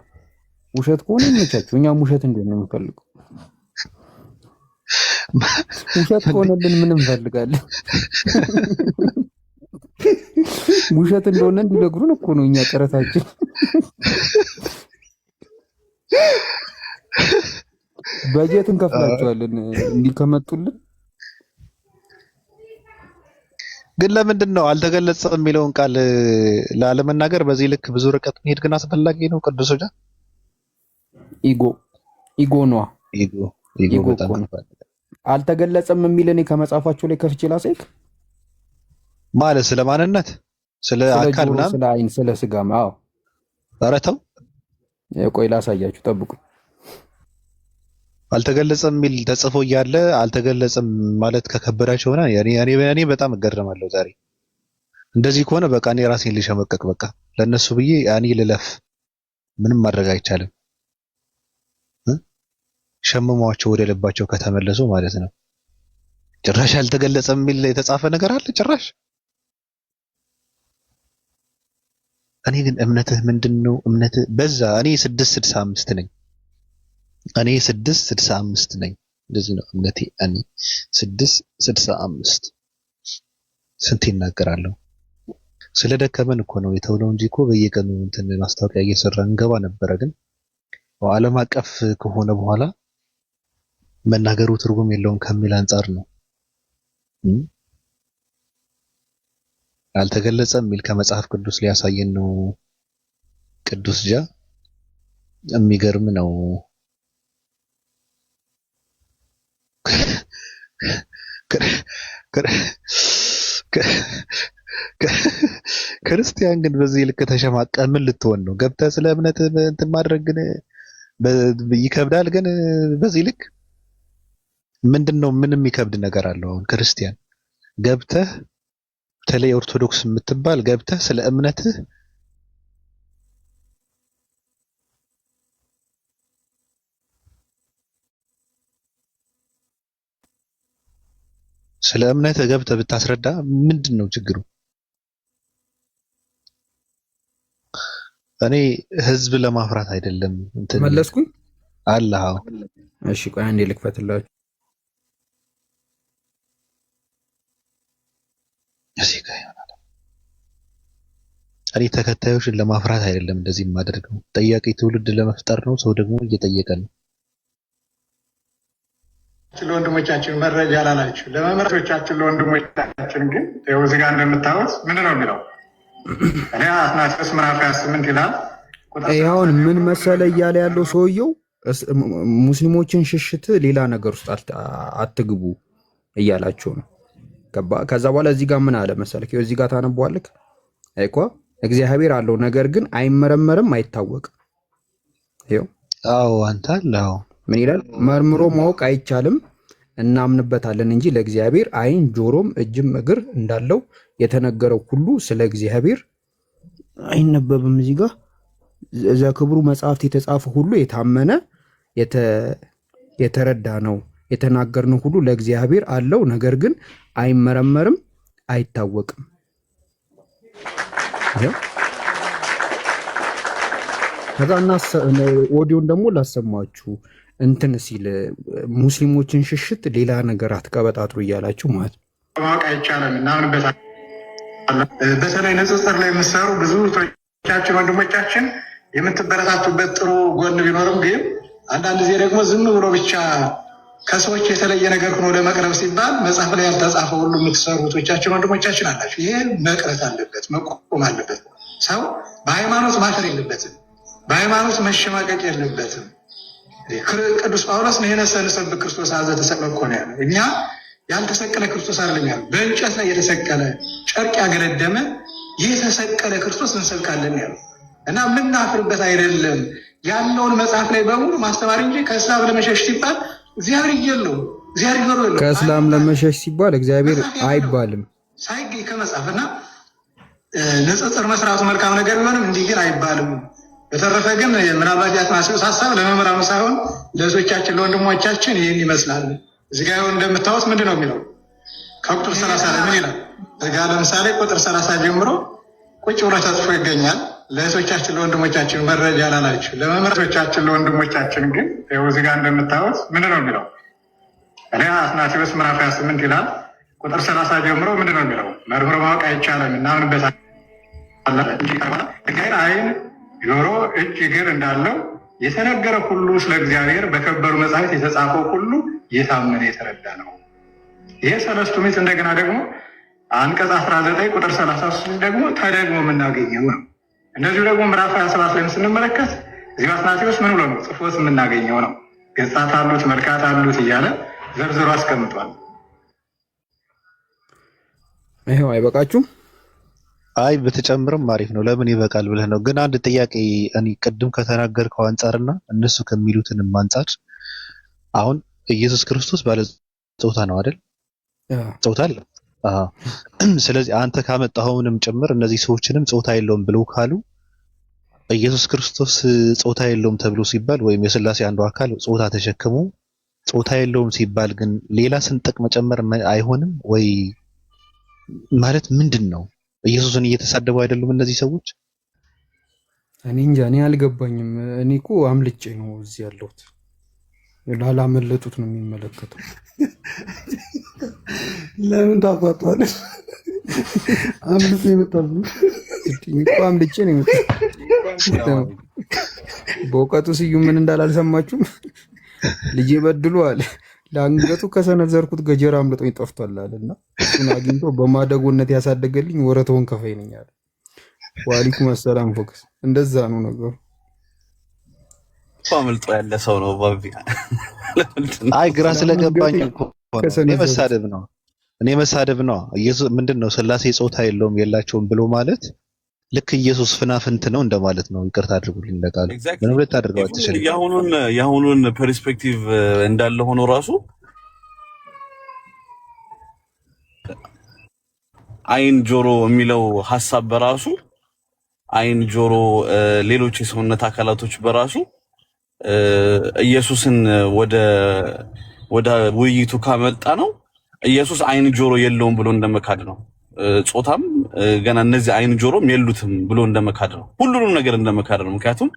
ውሸት ከሆነ ይመቻችሁ። እኛም ውሸት እንዴት ነው የምንፈልገው? ውሸት ከሆነልን ምን እንፈልጋለን? ውሸት እንደሆነ እንዲነግሩን እኮ ነው እኛ ጥረታችን። በጀት እንከፍላቸዋለን እንዲከመጡልን። ግን ለምንድን ነው አልተገለጸም የሚለውን ቃል ላለመናገር በዚህ ልክ ብዙ ርቀት መሄድ ግን አስፈላጊ ነው? ቅዱሶች ኢጎ ነዋ። ኢጎ በጣም አልተገለጸም የሚል እኔ ከመጽሐፋቸው ላይ ከፍቼ ላሳይክ ማለት ስለ ማንነት፣ ስለ አካል ምናምን፣ ስለ አይን፣ ስለ ስጋ። አዎ ኧረ ተው፣ ቆይ ላሳያችሁ፣ ጠብቁ። አልተገለጸም የሚል ተጽፎ እያለ አልተገለጸም ማለት ከከበዳቸው ሆነ እኔ በጣም እገረማለሁ ዛሬ። እንደዚህ ከሆነ በቃ እኔ ራሴን ልሸመቀቅ፣ በቃ ለነሱ ብዬ እኔ ልለፍ። ምንም ማድረግ አይቻልም። ሸመሟቸው ወደ ልባቸው ከተመለሱ ማለት ነው። ጭራሽ አልተገለጸም የሚል የተጻፈ ነገር አለ ጭራሽ። እኔ ግን እምነትህ ምንድነው? እምነትህ በዛ። እኔ 665 ነኝ። እኔ 665 ነኝ። እንደዚህ ነው እምነቴ። እኔ 665 ስንት ይናገራለሁ። ስለደከመን እኮ ነው የተውነው እንጂ እኮ በየቀኑ እንትን ማስታወቂያ እየሰራን እንገባ ነበረ። ግን ዓለም አቀፍ ከሆነ በኋላ መናገሩ ትርጉም የለውም ከሚል አንጻር ነው። አልተገለጸም የሚል ከመጽሐፍ ቅዱስ ሊያሳየን ነው ቅዱስ ጃ። የሚገርም ነው። ክርስቲያን ግን በዚህ ልክ ተሸማቀ ምን ልትሆን ነው? ገብተህ ስለ እምነት እንትን ማድረግ ግን ይከብዳል። ግን በዚህ ልክ ምንድነው? ምንም የሚከብድ ነገር አለው? አሁን ክርስቲያን ገብተህ በተለይ ኦርቶዶክስ የምትባል ገብተህ ስለ እምነትህ ገብተህ ብታስረዳ ምንድን ነው ችግሩ? እኔ ህዝብ ለማፍራት አይደለም እንትን መለስኩኝ አላህ። እሺ ቆይ አንዴ ልክፈትላችሁ። እዚህ ጋር ይሆናል። እኔ ተከታዮችን ለማፍራት አይደለም እንደዚህ የማደርገው፣ ጠያቂ ትውልድ ለመፍጠር ነው። ሰው ደግሞ እየጠየቀ ነው። ለወንድሞቻችን መረጃ ላላችሁ ለመምህራኖቻችን ለወንድሞቻችን ግን ይኸው እዚህ ጋር እንደምታዩት ምንድን ነው የሚለው? እኔ አትናቴዎስ ምዕራፍ 28 ይላል። ይኸውን ምን መሰለ እያለ ያለው ሰውየው ሙስሊሞችን ሽሽት ሌላ ነገር ውስጥ አትግቡ እያላቸው ነው። ከዛ በኋላ እዚህ ጋር ምን አለ መሰለህ? እዚህ ጋር ታነበዋለህ አይኮ እግዚአብሔር አለው፣ ነገር ግን አይመረመርም፣ አይታወቅም። ይኸው አዎ አንተ አለው ምን ይላል? መርምሮ ማወቅ አይቻልም፣ እናምንበታለን እንጂ ለእግዚአብሔር ዓይን ጆሮም እጅም እግር እንዳለው የተነገረው ሁሉ ስለ እግዚአብሔር አይነበብም። እዚህ ጋር ዘክብሩ መጽሐፍት የተጻፈ ሁሉ የታመነ የተረዳ ነው። የተናገርነው ሁሉ ለእግዚአብሔር አለው፣ ነገር ግን አይመረመርም፣ አይታወቅም። ከዛና ኦዲዮን ደግሞ ላሰማችሁ። እንትን ሲል ሙስሊሞችን ሽሽት ሌላ ነገር አትቀበጣጥሩ እያላችሁ ማለት ነው። ማወቅ አይቻልም፣ እናምንበታለን። በተለይ ንጽጽር ላይ የምትሰሩ ብዙ ቶቻችን ወንድሞቻችን የምትበረታቱበት ጥሩ ጎን ቢኖርም ግን አንዳንድ ጊዜ ደግሞ ዝም ብሎ ብቻ ከሰዎች የተለየ ነገር ሆኖ ለመቅረብ ሲባል መጽሐፍ ላይ ያልተጻፈ ሁሉ የምትሰሩ ቶቻችን ወንድሞቻችን አላችሁ። ይሄ መቅረት አለበት፣ መቆም አለበት። ሰው በሃይማኖት ማፈር የለበትም፣ በሃይማኖት መሸማቀቅ የለበትም። ቅዱስ ጳውሎስ ነው የነሰንሰብ ክርስቶስ አዘ ተሰቅለ እኮ ነው ያለው። እኛ ያልተሰቀለ ክርስቶስ አይደለም ያለው፣ በእንጨት ላይ የተሰቀለ ጨርቅ ያገለደመ የተሰቀለ ክርስቶስ እንሰብካለን ያለው እና የምናፍርበት አይደለም። ያለውን መጽሐፍ ላይ በሙሉ ማስተማር እንጂ ከእስላም ለመሸሽ ሲባል እግዚአብሔር እየለው እግዚአብሔር ይኖር ነው። ከእስላም ለመሸሽ ሲባል እግዚአብሔር አይባልም ሳይገኝ ከመጽሐፍና ንጽጽር መስራቱ መልካም ነገር ቢሆንም እንዲህ ግን አይባልም። በተረፈ ግን ምናልባት የአትናቴዎስ ሀሳብ ለመምህራኑ ሳይሆን ለእህቶቻችን ለወንድሞቻችን ይህን ይመስላል። እዚህ ጋር እንደምታወስ ምንድን ነው የሚለው? ከቁጥር 30 ላይ ምን ይላል? እዚህ ጋር ለምሳሌ ቁጥር 30 ጀምሮ ቁጭ ብሎ ተጽፎ ይገኛል። ለእህቶቻችን ለወንድሞቻችን መረጃ ላላችሁ ለመምህራኖቻችን ለወንድሞቻችን ግን ይኸው እዚህ ጋር እንደምታወስ ምንድን ነው የሚለው? እኔ አትናቴዎስ ምዕራፍ 28 ይላል። ቁጥር 30 ጀምሮ ምንድን ነው የሚለው? መርምሮ ማወቅ አይቻልም፣ እናምንበታለን እንጂ እግዚአብሔር ዓይን ጆሮ እጅ እግር እንዳለው የተነገረ ሁሉ ስለ እግዚአብሔር በከበሩ መጻሕፍት የተጻፈው ሁሉ የታመነ የተረዳ ነው። ይህ ሰለስቱ ምዕት እንደገና ደግሞ አንቀጽ 19 ቁጥር 33 ደግሞ ተደግሞ የምናገኘው ነው። እንደዚሁ ደግሞ ምዕራፍ 27 ላይ ስንመለከት እዚህ አትናቴዎስ ምን ብሎ ነው ጽፎት የምናገኘው ነው። ገጻት አሉት፣ መልካት አሉት እያለ ዘርዝሮ አስቀምጧል። ይሄው አይበቃችሁም? አይ ብትጨምርም አሪፍ ነው። ለምን ይበቃል ብለህ ነው? ግን አንድ ጥያቄ እኔ ቅድም ከተናገርከው አንጻርና እነሱ ከሚሉትንም አንጻር አሁን ኢየሱስ ክርስቶስ ባለ ጾታ ነው አይደል? ጾታ አለ። ስለዚህ አንተ ካመጣኸውንም ጭምር እነዚህ ሰዎችንም ጾታ የለውም ብለው ካሉ ኢየሱስ ክርስቶስ ጾታ የለውም ተብሎ ሲባል ወይም የሥላሴ አንዱ አካል ጾታ ተሸክሞ ጾታ የለውም ሲባል ግን ሌላ ስንጥቅ መጨመር አይሆንም ወይ? ማለት ምንድን ነው? ኢየሱስን እየተሳደቡ አይደሉም እነዚህ ሰዎች? እኔ እንጃ፣ እኔ አልገባኝም። እኔ እኮ አምልጬ ነው እዚህ ያለሁት። ላላመለጡት ነው የሚመለከተው። ለምን ታቋጣለህ? አምልጬ የመጣው እኮ አምልጬ ነው የመጣው። በእውቀቱ ስዩም ምን እንዳላልሰማችሁም ልጄ በድሉ አለ ለአንገቱ ከሰነዘርኩት ገጀራ አምልጦኝ ጠፍቷል አለና እሱን አግኝቶ በማደጎነት ያሳደገልኝ ወረተውን ከፋይ ነኝ አለ። ወአለይኩም ሰላም ፎክስ። እንደዛ ነው ነገሩ። አምልጦ ያለ ሰው ነው ባቢ። አይ ግራ ስለገባኝ እኮ የመሳደብ ነው እኔ መሳደብ ነው። ኢየሱስ ምንድነው ስላሴ ጾታ የለውም የላቸውም ብሎ ማለት ልክ ኢየሱስ ፍናፍንት ነው እንደማለት ነው። ይቅርታ አድርጉልኝ ለቃሉ ምንም ልታደርገው አትችልም። የአሁኑን ፐርስፔክቲቭ እንዳለ ሆኖ ራሱ አይን ጆሮ የሚለው ሐሳብ በራሱ አይን ጆሮ ሌሎች የሰውነት አካላቶች በራሱ ኢየሱስን ወደ ውይይቱ ካመጣ ነው ኢየሱስ አይን ጆሮ የለውም ብሎ እንደመካድ ነው። ጾታም ገና እነዚህ አይን ጆሮም የሉትም ብሎ እንደመካድ ነው። ሁሉንም ነገር እንደመካድ ነው። ምክንያቱም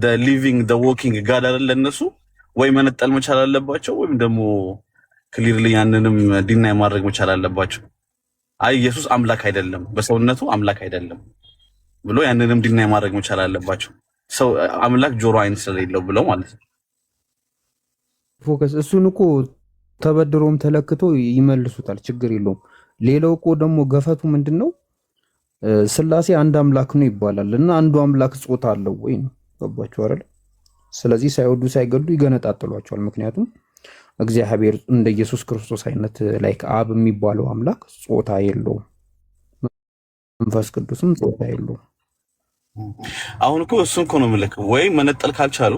the living the walking God አይደለ እነሱ ወይ መነጠል መቻል አለባቸው ወይም ደግሞ ክሊርሊ ያንንም ዲናይ ማድረግ መቻል አለባቸው። አይ ኢየሱስ አምላክ አይደለም በሰውነቱ አምላክ አይደለም ብሎ ያንንም ዲናይ ማድረግ መቻል አለባቸው። ሰው አምላክ ጆሮ አይን ስለሌለው ብለው ማለት ነው። ፎከስ እሱን እኮ ተበድሮም ተለክቶ ይመልሱታል፣ ችግር የለውም። ሌላው እኮ ደግሞ ገፈቱ ምንድነው? ስላሴ አንድ አምላክ ነው ይባላል እና አንዱ አምላክ ጾታ አለው ወይ ነው። ገባችሁ አይደል? ስለዚህ ሳይወዱ ሳይገዱ ይገነጣጥሏቸዋል። ምክንያቱም እግዚአብሔር እንደ ኢየሱስ ክርስቶስ አይነት ላይክ አብ የሚባለው አምላክ ጾታ የለውም፣ መንፈስ ቅዱስም ጾታ የለውም። አሁን እኮ እሱን እኮ ነው የምልህ። ወይ መነጠል ካልቻሉ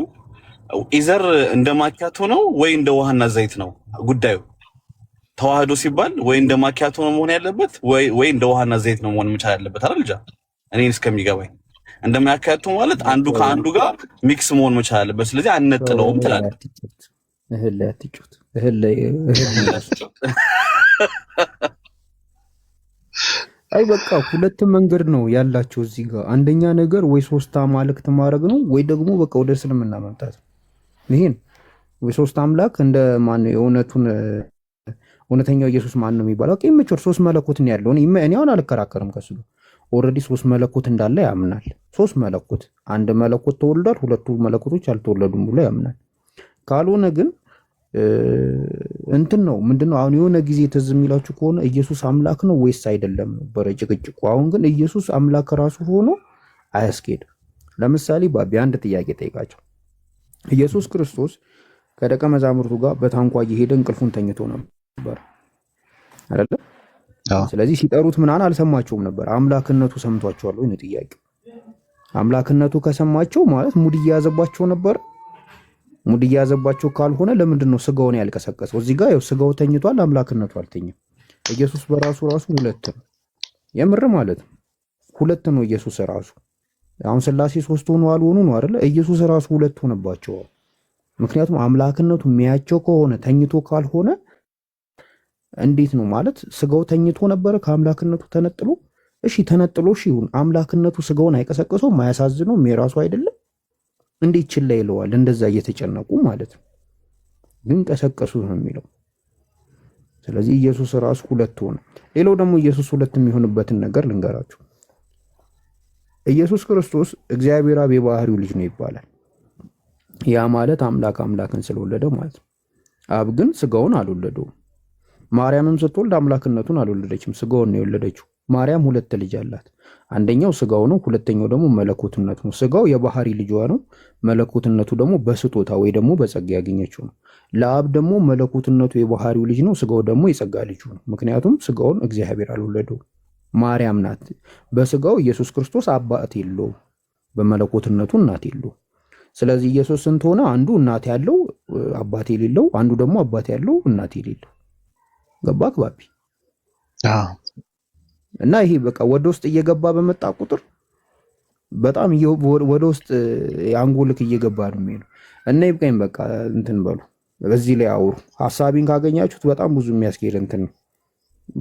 ኢዘር እንደ ማኪያቶ ነው ወይ እንደ ውሃና ዘይት ነው ጉዳዩ። ተዋህዶ ሲባል ወይ እንደ ማኪያቶ ነው መሆን ያለበት ወይ እንደ ውሃና ዘይት ነው መሆን መቻል ያለበት አይደል? ልጅ እኔን እስከሚገባኝ እንደ ማኪያቶ ማለት አንዱ ከአንዱ ጋር ሚክስ መሆን መቻል አለበት። ስለዚህ አንነጥለውም ትላለህ። እህል ላይ አትጩት፣ እህል ላይ አይ በቃ ሁለት መንገድ ነው ያላቸው እዚህ ጋር። አንደኛ ነገር ወይ ሶስት አማልክት ማድረግ ነው ወይ ደግሞ በቃ ወደ እስልምና መምጣት። ይሄን ወይ ሶስት አምላክ እንደ ማን እውነተኛው ኢየሱስ ማን ነው የሚባለው? ይመችር ሶስት መለኮት ነው ያለው። እኔ አሁን አልከራከርም ከሱ ኦልሬዲ ሶስት መለኮት እንዳለ ያምናል። ሶስት መለኮት አንድ መለኮት ተወልዷል፣ ሁለቱ መለኮቶች አልተወለዱም ብሎ ያምናል። ካልሆነ ግን እንትን ነው ምንድነው አሁን የሆነ ጊዜ ትዝ የሚላችሁ ከሆነ ኢየሱስ አምላክ ነው ወይስ አይደለም ነበረ ጭቅጭቁ። አሁን ግን ኢየሱስ አምላክ ራሱ ሆኖ አያስኬድም። ለምሳሌ ባቢ አንድ ጥያቄ ጠይቃቸው። ኢየሱስ ክርስቶስ ከደቀ መዛሙርቱ ጋር በታንኳ እየሄደ እንቅልፉን ተኝቶ ነበር አይደለ? ስለዚህ ሲጠሩት ምናምን አልሰማቸውም ነበር። አምላክነቱ ሰምቷቸዋል ወይ ነው ጥያቄው። አምላክነቱ ከሰማቸው ማለት ሙድ እየያዘባቸው ነበር። ሙድ እየያዘባቸው ካልሆነ ለምንድን ነው ስጋውን ያልቀሰቀሰው? እዚህ ጋር ያው ስጋው ተኝቷል፣ አምላክነቱ አልተኛም። ኢየሱስ በራሱ ሁለት ነው፣ የምር ማለት ነው ሁለት ነው ኢየሱስ ራሱ። አሁን ስላሴ ሶስት ሆኖ አልሆኑ ነው አይደለ? ኢየሱስ ራሱ ሁለት ሆነባቸው። ምክንያቱም አምላክነቱ የሚያቸው ከሆነ ተኝቶ ካልሆነ እንዴት ነው ማለት? ስጋው ተኝቶ ነበረ ከአምላክነቱ ተነጥሎ። እሺ ተነጥሎ እሺ ይሁን፣ አምላክነቱ ስጋውን አይቀሰቅሰውም? አያሳዝነውም? የራሱ አይደለም? እንዴት ችላ ይለዋል? እንደዛ እየተጨነቁ ማለት ነው። ግን ቀሰቀሱ ነው የሚለው። ስለዚህ ኢየሱስ ራሱ ሁለት ሆነ። ሌላው ደግሞ ኢየሱስ ሁለት የሚሆንበትን ነገር ልንገራችሁ። ኢየሱስ ክርስቶስ እግዚአብሔር አብ የባህሪው ልጅ ነው ይባላል። ያ ማለት አምላክ አምላክን ስለወለደ ማለት ነው። አብ ግን ስጋውን አልወለደውም። ማርያምም ስትወልድ አምላክነቱን አልወለደችም፣ ስጋውን ነው የወለደችው። ማርያም ሁለት ልጅ አላት። አንደኛው ስጋው ነው፣ ሁለተኛው ደግሞ መለኮትነቱ ነው። ስጋው የባህሪ ልጇ ነው፣ መለኮትነቱ ደግሞ በስጦታ ወይ ደግሞ በጸጋ ያገኘችው ነው። ለአብ ደግሞ መለኮትነቱ የባህሪው ልጅ ነው፣ ስጋው ደግሞ የጸጋ ልጁ ነው። ምክንያቱም ስጋውን እግዚአብሔር አልወለደው፣ ማርያም ናት። በስጋው ኢየሱስ ክርስቶስ አባት የለውም፣ በመለኮትነቱ እናት የለውም። ስለዚህ ኢየሱስ ስንት ሆነ? አንዱ እናት ያለው አባት የሌለው፣ አንዱ ደግሞ አባት ያለው እናት የሌለው። ገባክ ባቢ? እና ይሄ በቃ ወደ ውስጥ እየገባ በመጣ ቁጥር በጣም ወደ ውስጥ የአንጎልክ እየገባ ነው የሚሄደው። እና ይብቃኝ በቃ እንትን በሉ፣ በዚህ ላይ አውሩ። ሐሳቢን ካገኛችሁት በጣም ብዙ የሚያስኬድ እንትን ነው፣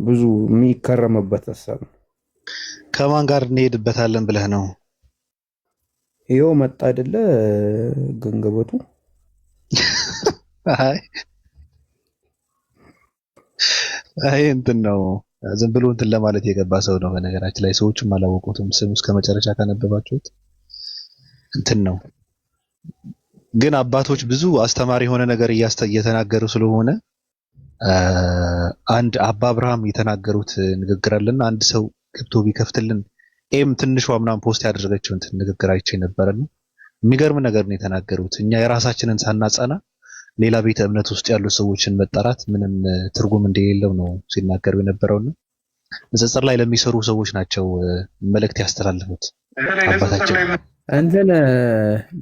ብዙ የሚከረምበት ሐሳብ ነው። ከማን ጋር እንሄድበታለን ብለህ ነው? ይኸው መጣ አይደለ ገንገበቱ። አይ እንትን ነው ዝም ብሎ እንትን ለማለት የገባ ሰው ነው። በነገራችን ላይ ሰዎችም አላወቁትም። ስሙ እስከ መጨረሻ ካነበባችሁት እንትን ነው። ግን አባቶች ብዙ አስተማሪ የሆነ ነገር እየተናገሩ ስለሆነ አንድ አባ አብርሃም የተናገሩት ንግግር አለና አንድ ሰው ገብቶ ቢከፍትልን ትንሿ ምናምን ፖስት ያደረገችው እንትን ንግግር አይቼ ነበርና የሚገርም ነገር ነው የተናገሩት። እኛ የራሳችንን ሳናጸና ሌላ ቤተ እምነት ውስጥ ያሉ ሰዎችን መጣራት ምንም ትርጉም እንደሌለው ነው ሲናገሩ የነበረውና ንጽጽር ላይ ለሚሰሩ ሰዎች ናቸው መልእክት ያስተላልፉት አባታችን። እንትን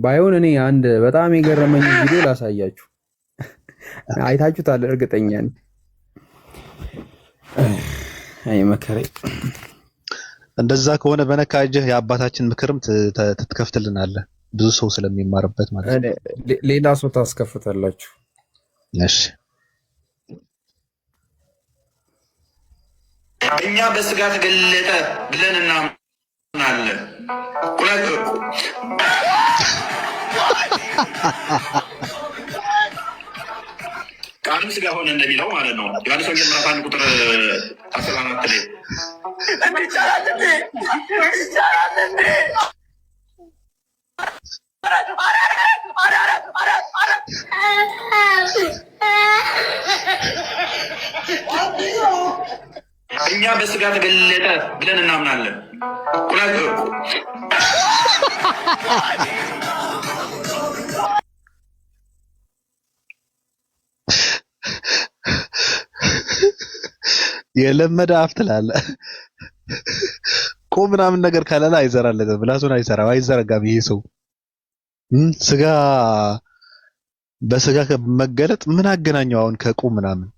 ባይሆን እኔ አንድ በጣም የገረመኝ ቪዲዮ ላሳያችሁ። አይታችሁታል እርግጠኛ ነኝ። አይ መከሬ እንደዛ ከሆነ በነካጅህ የአባታችን ምክርም ትከፍትልናለህ ብዙ ሰው ስለሚማርበት ማለት ነው። ሌላ ሰው ታስከፍታላችሁ። እሺ እኛ በስጋ ተገለጠ ብለን እናምናለን። ቃሉ ስጋ ሆነ እንደሚለው ማለት ነው። ዮሐንስ ወንጌል ምዕራፍ 1 ቁጥር 14 ላይ እኛ በስጋ ተገለጠ ብለን እናምናለን። የለመደ አፍ ትላለህ። ቆም ምናምን ነገር ካላለ አይዘራለትም፣ ምላሱን አይሰራም፣ አይዘረጋም። ይሄ ሰው ስጋ በስጋ መገለጥ ምን አገናኘው አሁን ከቁም ምናምን?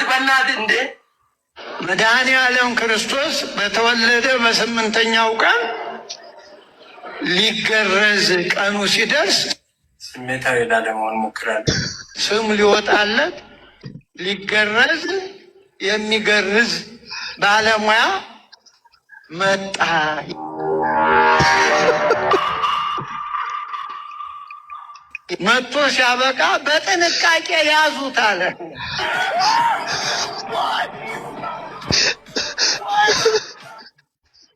በእናት እንዴ መድኃኔዓለም ክርስቶስ በተወለደ በ8ኛው ቀን ሊገረዝ ቀኑ ሲደርስ ስሜታዊ ላለመሆን ሞክራለሁ። ስም ሊወጣለት ሊገረዝ የሚገርዝ ባለሙያ መጣ። መጥቶ ሲያበቃ በጥንቃቄ ያዙት አለ።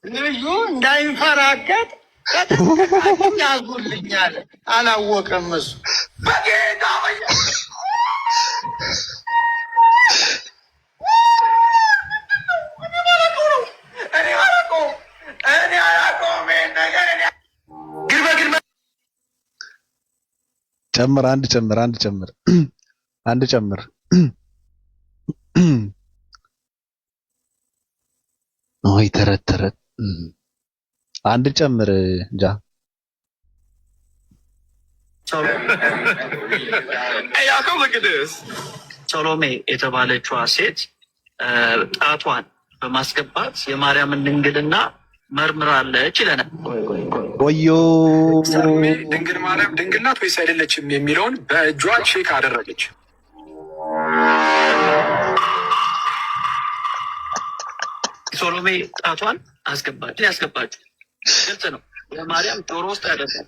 ልጁ እንዳይንፈራገጥ በጥንቃቄ ያዙልኝ አለ። አላወቀም እሱ በጌታ ጨምር አንድ ጨምር ወይ ተረት አንድ ጨምር ጃ ሰሎሜ የተባለችዋ ሴት ጣቷን በማስገባት የማርያምን ድንግልና መርምራለች ይለናል። ወዮ ድንግል ማርያም ድንግል ናት ወይስ አይደለችም የሚለውን በእጇ ቼክ አደረገች። ሶሎሜ ጣቷን አስገባች። ያስገባችሁ ግልጽ ነው። የማርያም ጆሮ ውስጥ አይደለም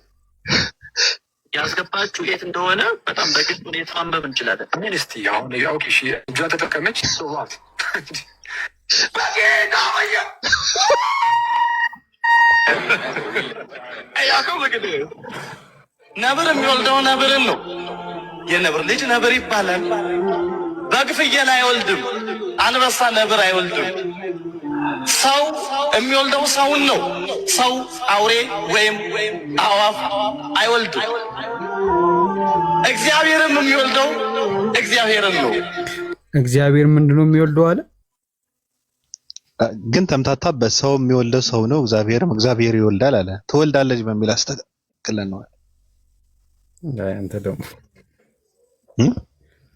ያስገባችሁ። የት እንደሆነ በጣም በግልጽ ሁኔታ ማንበብ እንችላለን። ምን እስቲ አሁን ኦኬ፣ እሺ እጇ ተጠቀመች። ሶዋት ነብር የሚወልደው ነብርን ነው። የነብር ልጅ ነብር ይባላል። በግ ፍየል አይወልድም። አንበሳ ነብር አይወልድም። ሰው የሚወልደው ሰውን ነው። ሰው አውሬ ወይም አዋፍ አይወልድም። እግዚአብሔርም የሚወልደው እግዚአብሔርን ነው። እግዚአብሔር ምንድነው የሚወልደው አለ? ግን ተምታታበት። ሰው የሚወልደው ሰው ነው፣ እግዚአብሔርም እግዚአብሔር ይወልዳል አለ። ትወልዳለች በሚል አስተካክለን ነው። አንተ ደግሞ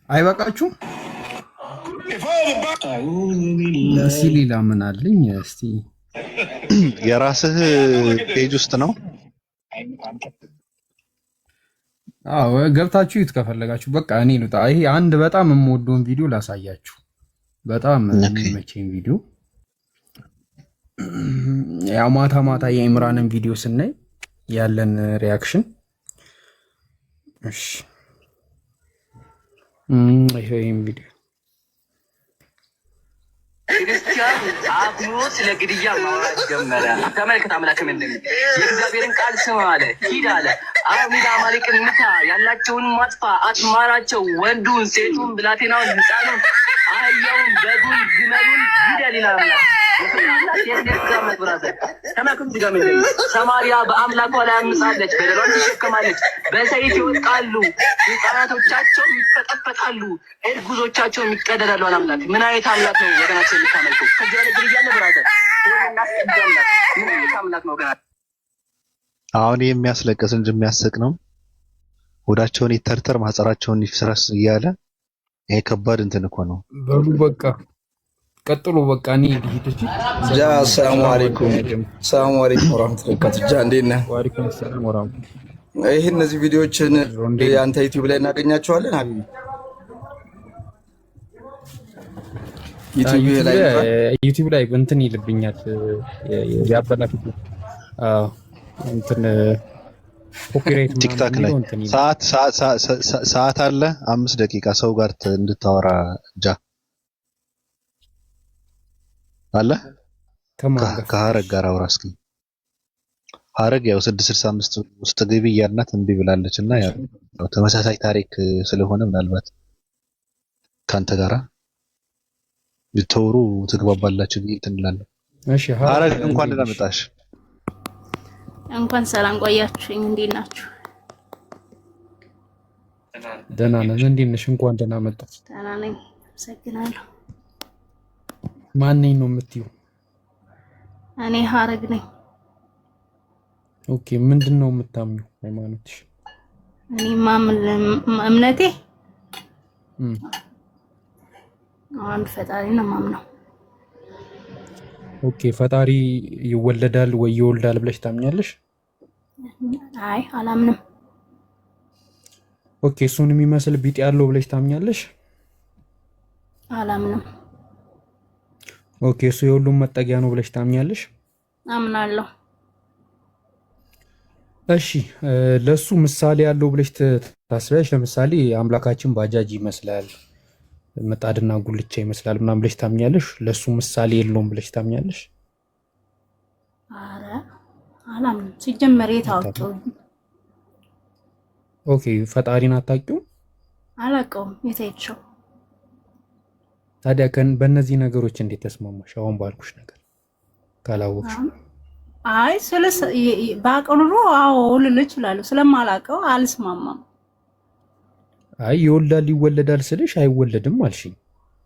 አይበቃችሁም? እስኪ ሌላ ምን አለኝ? እስቲ የራስህ ፔጅ ውስጥ ነው። አዎ ገብታችሁ ይት ከፈለጋችሁ። በቃ እኔ ልውጣ። ይሄ አንድ በጣም የምወደውን ቪዲዮ ላሳያችሁ። በጣም የሚመቸኝ ቪዲዮ ያው ማታ ማታ የኢምራንን ቪዲዮ ስናይ ያለን ሪያክሽን። እሺ ይሄን ቪዲዮ ክርስቲያን አብሮ ስለ ግድያ ማውራት ጀመረ። ተመልከት፣ አምላክ ምንድን ነው? የእግዚአብሔርን ቃል ስማ አለ። ሂድ አለ። አሁን አማሌቅን ምታ፣ ያላቸውን ማጥፋ፣ አትማራቸው፣ ወንዱን፣ ሴቱን፣ ብላቴናውን፣ ሕፃኑን፣ አህያውን፣ በጉን፣ ግመሉን ግደል ይላል። ሰማሪያ በአምላኳ ላይ አምጻለች፣ በደሏን ትሸከማለች። በሰይፍ ይወድቃሉ፣ ሕፃናቶቻቸው ይፈጠፈጣሉ፣ እርጉዞቻቸው ይቀደዳሉ። አምላክ ምን አይነት አምላክ ነው ወገናችን የምታመልኩት? ከዚህ ያለ ግድያ ነው ብራዘር። ምን አይነት አምላክ ነው ወገናችን? አሁን የሚያስለቅስ እንጂ የሚያስቅ ነው። ሆዳቸውን ይተርተር ማህፀራቸውን ይፍሰስ እያለ ይሄ ከባድ እንትን እኮ ነው። በሉ በቃ ቀጥሉ። በቃ እኔ ልሂድ እንጂ። ጃ ሰላም አለይኩም ወራህመቱላሂ ወበረካቱ። ጃ እንዴት ነህ? ወአለይኩም ሰላም ወራህመቱላሂ። ይሄ እነዚህ ቪዲዮዎችን የአንተ ዩቲዩብ ላይ እናገኛቸዋለን ሀቢቢ? ዩቲዩብ ላይ እንትን ይልብኛል ያበላሽት እንትን ኮፒራይት ቲክታክ ላይ ሰዓት አለ 5 ደቂቃ ሰው ጋር እንድታወራ ጃ አለ ከሀረግ ጋር አውራ እስኪ። ሀረግ ያው 665 ውስጥ ግቢ እያልናት እምቢ ብላለች እና ያው ተመሳሳይ ታሪክ ስለሆነ ምናልባት ካንተ ጋራ ብትወሩ ትግባባላችሁ ብዬ እንትን እላለሁ። እሺ ሀረግ እንኳን ደህና መጣሽ። እንኳን ሰላም ቆያችሁኝ። እንዴት ናችሁ? ደህና ነን። እንዴት ነሽ? እንኳን ደህና መጣሽ። ደህና ነኝ፣ አመሰግናለሁ። ማን ነኝ ነው የምትይው? እኔ ሀረግ ነኝ። ኦኬ፣ ምንድን ነው የምታምኚው ሃይማኖትሽ? እኔ እምነቴ አንድ ፈጣሪ ነው የማምነው። ኦኬ፣ ፈጣሪ ይወለዳል ወይ ይወልዳል ብለሽ ታምኛለሽ? አይ አላምንም። ኦኬ፣ እሱን የሚመስል ቢጤ ያለው ብለሽ ታምኛለሽ? አላምንም። ኦኬ፣ እሱ የሁሉም መጠጊያ ነው ብለሽ ታምኛለሽ? አምናለሁ። እሺ፣ ለሱ ምሳሌ ያለው ብለሽ ታስቢያለሽ? ለምሳሌ አምላካችን ባጃጅ ይመስላል፣ ምጣድና ጉልቻ ይመስላል ምናምን ብለሽ ታምኛለሽ? ለሱ ምሳሌ የለውም ብለሽ ታምኛለሽ? አረ አላምንም። ሲጀመር የታወቀው ኦኬ፣ ፈጣሪን አታውቂውም? አላውቀውም። የታይቸው ታዲያ በእነዚህ ነገሮች እንዴት ተስማማሽ? አሁን ባልኩሽ ነገር ካላወቅሽ። አይ ባውቀው ኑሮ አዎ ልል እችላለሁ። ስለማላውቀው አልስማማም። አይ ይወልዳል ይወለዳል ስልሽ አይወለድም አልሽኝ።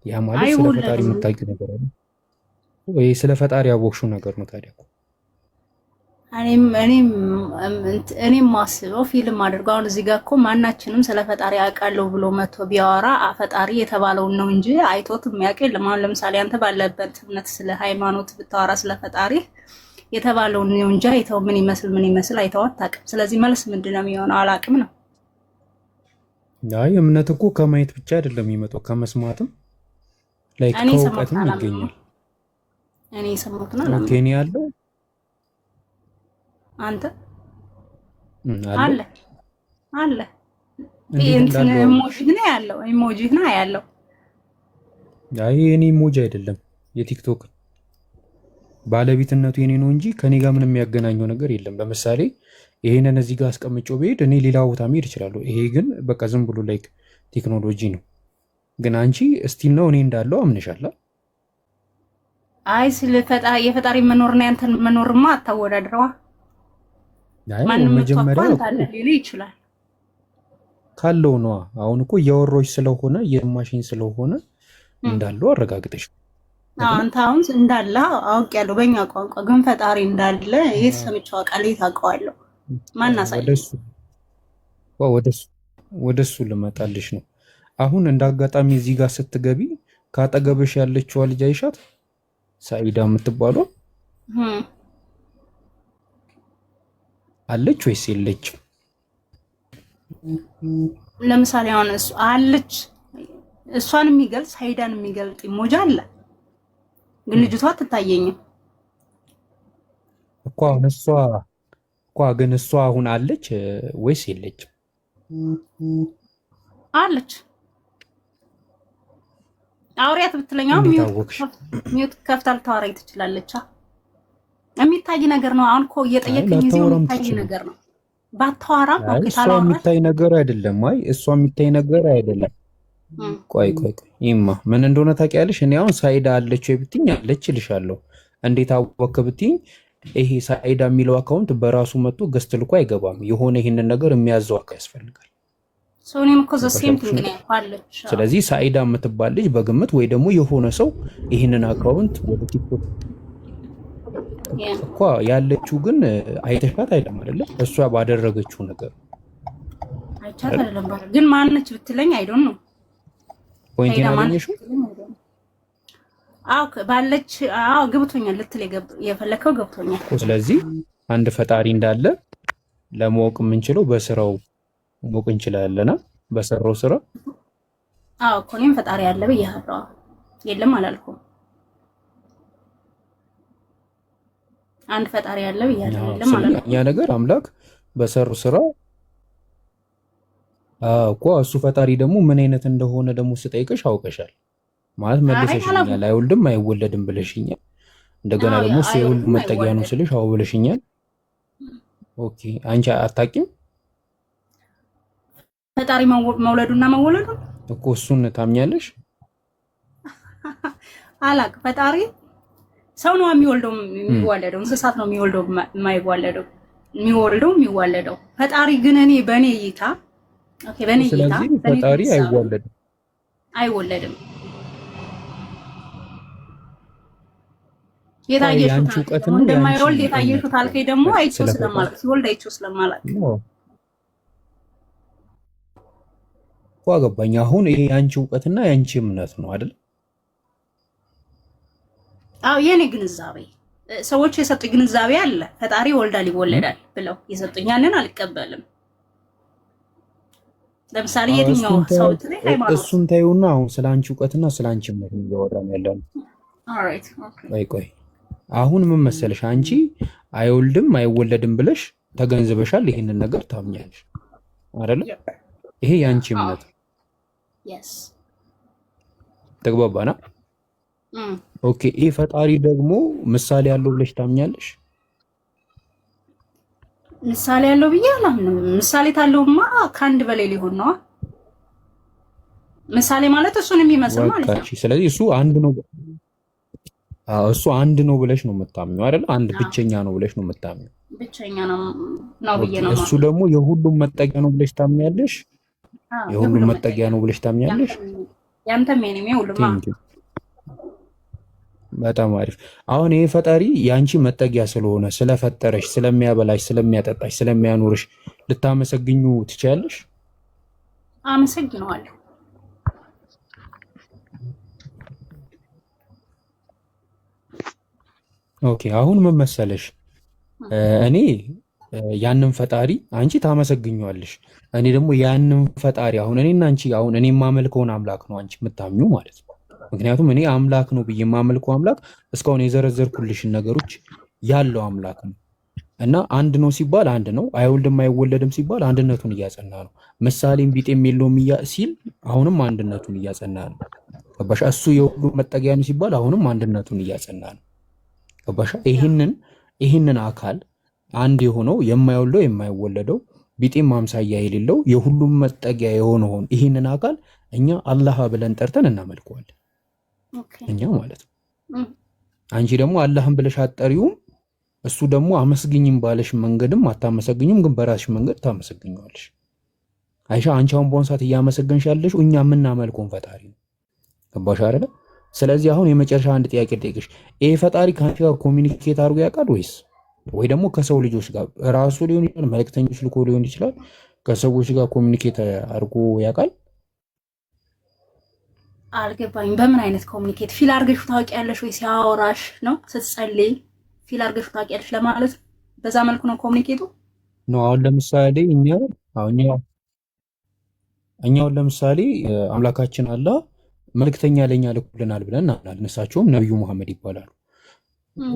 ያ ማለት ስለ ፈጣሪ የምታውቂው ነገር አለ ወይ? ስለ ፈጣሪ ያወቅሽው ነገር ነው ታዲያ? እኔም ማስበው ፊልም አድርገው አሁን እዚህ ጋር እኮ ማናችንም ስለ ፈጣሪ አውቃለሁ ብሎ መጥቶ ቢያወራ ፈጣሪ የተባለውን ነው እንጂ አይቶት የሚያውቅ የለም። አሁን ለምሳሌ አንተ ባለበት እምነት ስለ ሃይማኖት ብታወራ ስለ ፈጣሪ የተባለውን ነው እንጂ አይተው ምን ይመስል አይተው አታውቅም። ስለዚህ መልስ ምንድነው የሚሆነው? አላውቅም ነው። አይ እምነት እኮ ከማየት ብቻ አይደለም የሚመጣው ከመስማትም ላይ ከእውቀትም ይገኛል። እኔ ሰማሁት ነው አላምንም። ኬንያ ያለው አንተ አለ እንትን ኢሞጂ ነው ያለው። አይ የኔ ኢሞጂ አይደለም የቲክቶክ ባለቤትነቱ የኔ ነው እንጂ ከኔ ጋር ምንም የሚያገናኘው ነገር የለም። ለምሳሌ ይሄንን እዚህ ጋር አስቀምጬው ብሄድ እኔ ሌላ ቦታ መሄድ እችላለሁ። ይሄ ግን በቃ ዝም ብሎ ላይክ ቴክኖሎጂ ነው። ግን አንቺ እስቲል ነው እኔ እንዳለው አምነሻለሁ። አይ ስለ የፈጣሪ መኖርና ያንተን መኖርማ አታወዳድረዋ። ማንም መጀመሪያ ሊል ይችላል ካለው ነው። አሁን እኮ እያወራሁሽ ስለሆነ የማሽን ስለሆነ እንዳለው አረጋግጠሽ አንተ አሁን እንዳለ አውቄያለሁ በእኛ ቋንቋ። ግን ፈጣሪ እንዳለ የሰምቼው አውቃለሁ። ታውቀዋለሁ ማናሳይ ወደሱ ልመጣልሽ ነው። አሁን እንዳጋጣሚ እዚህ ጋር ስትገቢ ካጠገብሽ ያለችው ልጅ አይሻት ሳይዳ የምትባለው አለች ወይስ የለችም? ለምሳሌ አሁን እሱ አለች፣ እሷን የሚገልጽ ሳይዳን የሚገልጽ ኢሞጂ አለ፣ ግን ልጅቷ አትታየኝም እኮ። ግን እሷ አሁን አለች ወይስ የለችም? አለች። አውሪያት ብትለኛው ሚውት ከፍታ ልታወራኝ ትችላለች። የሚታይ ነገር ነው። አሁን እኮ እየጠየቀኝ እዚህ የሚታይ ነገር ነው። ባታወራም ኦኬ ታላወራ። እሷ የሚታይ ነገር አይደለም። አይ እሷ የሚታይ ነገር አይደለም። ቆይ ይማ ምን እንደሆነ ታውቂያለሽ? እኔ አሁን ሳይዳ አለች ወይ ብትኝ አለች እልሻለሁ። እንዴት አወክ ብትይኝ ይሄ ሳይዳ የሚለው አካውንት በራሱ መጥቶ ገስት ልኮ አይገባም። የሆነ ይህንን ነገር የሚያዘው አካል ያስፈልጋል። ሶኔም እኮ ዘሴም ቲንግ ነው ያለች። ስለዚህ ሳይዳ የምትባል ልጅ በግምት ወይ ደግሞ የሆነ ሰው ይህንን አካውንት ወደ ቲክቶክ እኮ ያለችው ግን አይተሻት አይደለም አይደለ? እሷ ባደረገችው ነገር አይቻት አይደለም ግን ማነች ብትለኝ አይ ዶንት ኖ ፖይንት ያገኘሽው ባለች ገብቶኛል ልትል የፈለከው ገብቶኛል። ስለዚህ አንድ ፈጣሪ እንዳለ ለማወቅ የምንችለው በስራው ማወቅ እንችላለና በሰራው ስራ እኮ እኔም ፈጣሪ ያለ ብያለሁ። የለም አላልኩም። አንድ ፈጣሪ ያለ ብያለሁ። የለም አላልኩም። ያ ነገር አምላክ በሰራው ስራ እኮ እሱ ፈጣሪ ደግሞ ምን አይነት እንደሆነ ደግሞ ስጠይቅሽ አውቀሻል ማለት መልሰሽኛል። አይወልድም አይወለድም ብለሽኛል። እንደገና ደግሞ እሱ የሁሉ መጠጊያ ነው ስልሽ አዎ ብለሽኛል። ኦኬ አንቺ አታውቂም ፈጣሪ መውለዱና መወለዱ እኮ እሱን ታምኛለሽ? አላቅ ፈጣሪ ሰው ነው የሚወልደው የሚዋለደው፣ እንስሳት ነው የሚወልደው የማይዋለደው የሚዋለደው። ፈጣሪ ግን እኔ በእኔ እይታ በእኔ እይታ ስለዚህ ፈጣሪ አይወለድም። የታየሽው እውቀት ነው እንደማይወልድ የታየሽው ታልከኝ ደግሞ አይቼው ስለማላውቅ ሲወልድ አይቼው ስለማላውቅ አገባኝ። አሁን ይሄ ያንቺ እውቀትና ያንቺ እምነት ነው አይደል? የኔ ግንዛቤ ሰዎች የሰጡኝ ግንዛቤ አለ። ፈጣሪ ይወልዳል ብለው የሰጡኝ ያንን አልቀበልም። ለምሳሌ የትኛው ሰው ትለይ ሃይማኖት እሱን ታዩና አሁን ስላንቺ እውቀትና ስላንቺ እምነት እያወራን ያለነው። ኦልራይት ቆይ አሁን ምን መሰለሽ አንቺ አይወልድም አይወለድም ብለሽ ተገንዝበሻል። ይሄንን ነገር ታምኛለሽ አይደል? ይሄ ያንቺ እምነት yes ተግባባና ኦኬ። ይሄ ፈጣሪ ደግሞ ምሳሌ ያለው ብለሽ ታምኛለሽ? ምሳሌ ያለው ብዬ አላምንም። ምሳሌ ታለውማ ከአንድ በላይ ሊሆን ነው። ምሳሌ ማለት እሱን የሚመስል ማለት ነው። ስለዚህ እሱ አንድ ነው ብለሽ ነው የምታምኚው አይደል? አንድ ብቸኛ ነው ብለሽ ነው የምታምኚው። ብቸኛ ነው ብዬ ነው። እሱ ደግሞ የሁሉም መጠጊያ ነው ብለሽ ታምኛለሽ? የሁሉም መጠጊያ ነው ብለሽ ታምኛለሽ? ያንተም የኔም የሁሉም። በጣም አሪፍ። አሁን ይሄ ፈጣሪ ያንቺ መጠጊያ ስለሆነ ስለፈጠረሽ፣ ስለሚያበላሽ፣ ስለሚያጠጣሽ፣ ስለሚያኖርሽ ልታመሰግኙ ትችያለሽ? አመሰግነዋለሁ። ኦኬ አሁን ምን መሰለሽ እኔ ያንን ፈጣሪ አንቺ ታመሰግኛለሽ፣ እኔ ደግሞ ያንን ፈጣሪ አሁን እኔና አንቺ አሁን እኔ የማመልከውን አምላክ ነው አንቺ የምታምኙ ማለት ነው። ምክንያቱም እኔ አምላክ ነው ብዬ የማመልከው አምላክ እስካሁን የዘረዘርኩልሽን ነገሮች ያለው አምላክ ነው እና አንድ ነው ሲባል አንድ ነው፣ አይወልድም አይወለድም ሲባል አንድነቱን እያጸና ነው። ምሳሌም ቢጤም የለውም ሲል አሁንም አንድነቱን እያጸና ነው። ገባሽ? እሱ የሁሉ መጠጊያ ነው ሲባል አሁንም አንድነቱን እያጸና ነው። ገባሽ? ይህንን አካል አንድ የሆነው የማይወልደው የማይወለደው ቢጤም ማምሳያ የሌለው የሁሉም መጠጊያ የሆነውን ይህንን አካል እኛ አላህ ብለን ጠርተን እናመልከዋለን። እኛ ማለት ነው። አንቺ ደግሞ አላህን ብለሽ አትጠሪውም፣ እሱ ደግሞ አመስግኝም ባለሽ መንገድም አታመሰግኝም፣ ግን በራስሽ መንገድ ታመሰግኘዋለሽ። አይሻ አንቺ አሁን በሆነ ሰዓት እያመሰገንሽ ያለሽ እኛ የምናመልከውን ፈጣሪ ነው። ገባሽ አይደለ? ስለዚህ አሁን የመጨረሻ አንድ ጥያቄ ልጠይቅሽ። ይሄ ፈጣሪ ከአንቺ ጋር ኮሚኒኬት አድርጎ ያውቃል ወይስ ወይ ደግሞ ከሰው ልጆች ጋር ራሱ ሊሆን ይችላል፣ መልእክተኞች ልኮ ሊሆን ይችላል፣ ከሰዎች ጋር ኮሚኒኬት አድርጎ ያውቃል? አልገባኝም። በምን አይነት ኮሚኒኬት ፊል አድርገሽ ታውቂያለሽ ወይ? ሲያወራሽ ነው ስትጸልይ ፊል አድርገሽ ታውቂያለሽ ለማለት በዛ መልኩ ነው ኮሚኒኬቱ ነው። አሁን ለምሳሌ እኛውን ለምሳሌ አምላካችን አላህ መልእክተኛ ለኛ ልኮልናል ብለን እናምናለን። እሳቸውም ነብዩ መሐመድ ይባላሉ።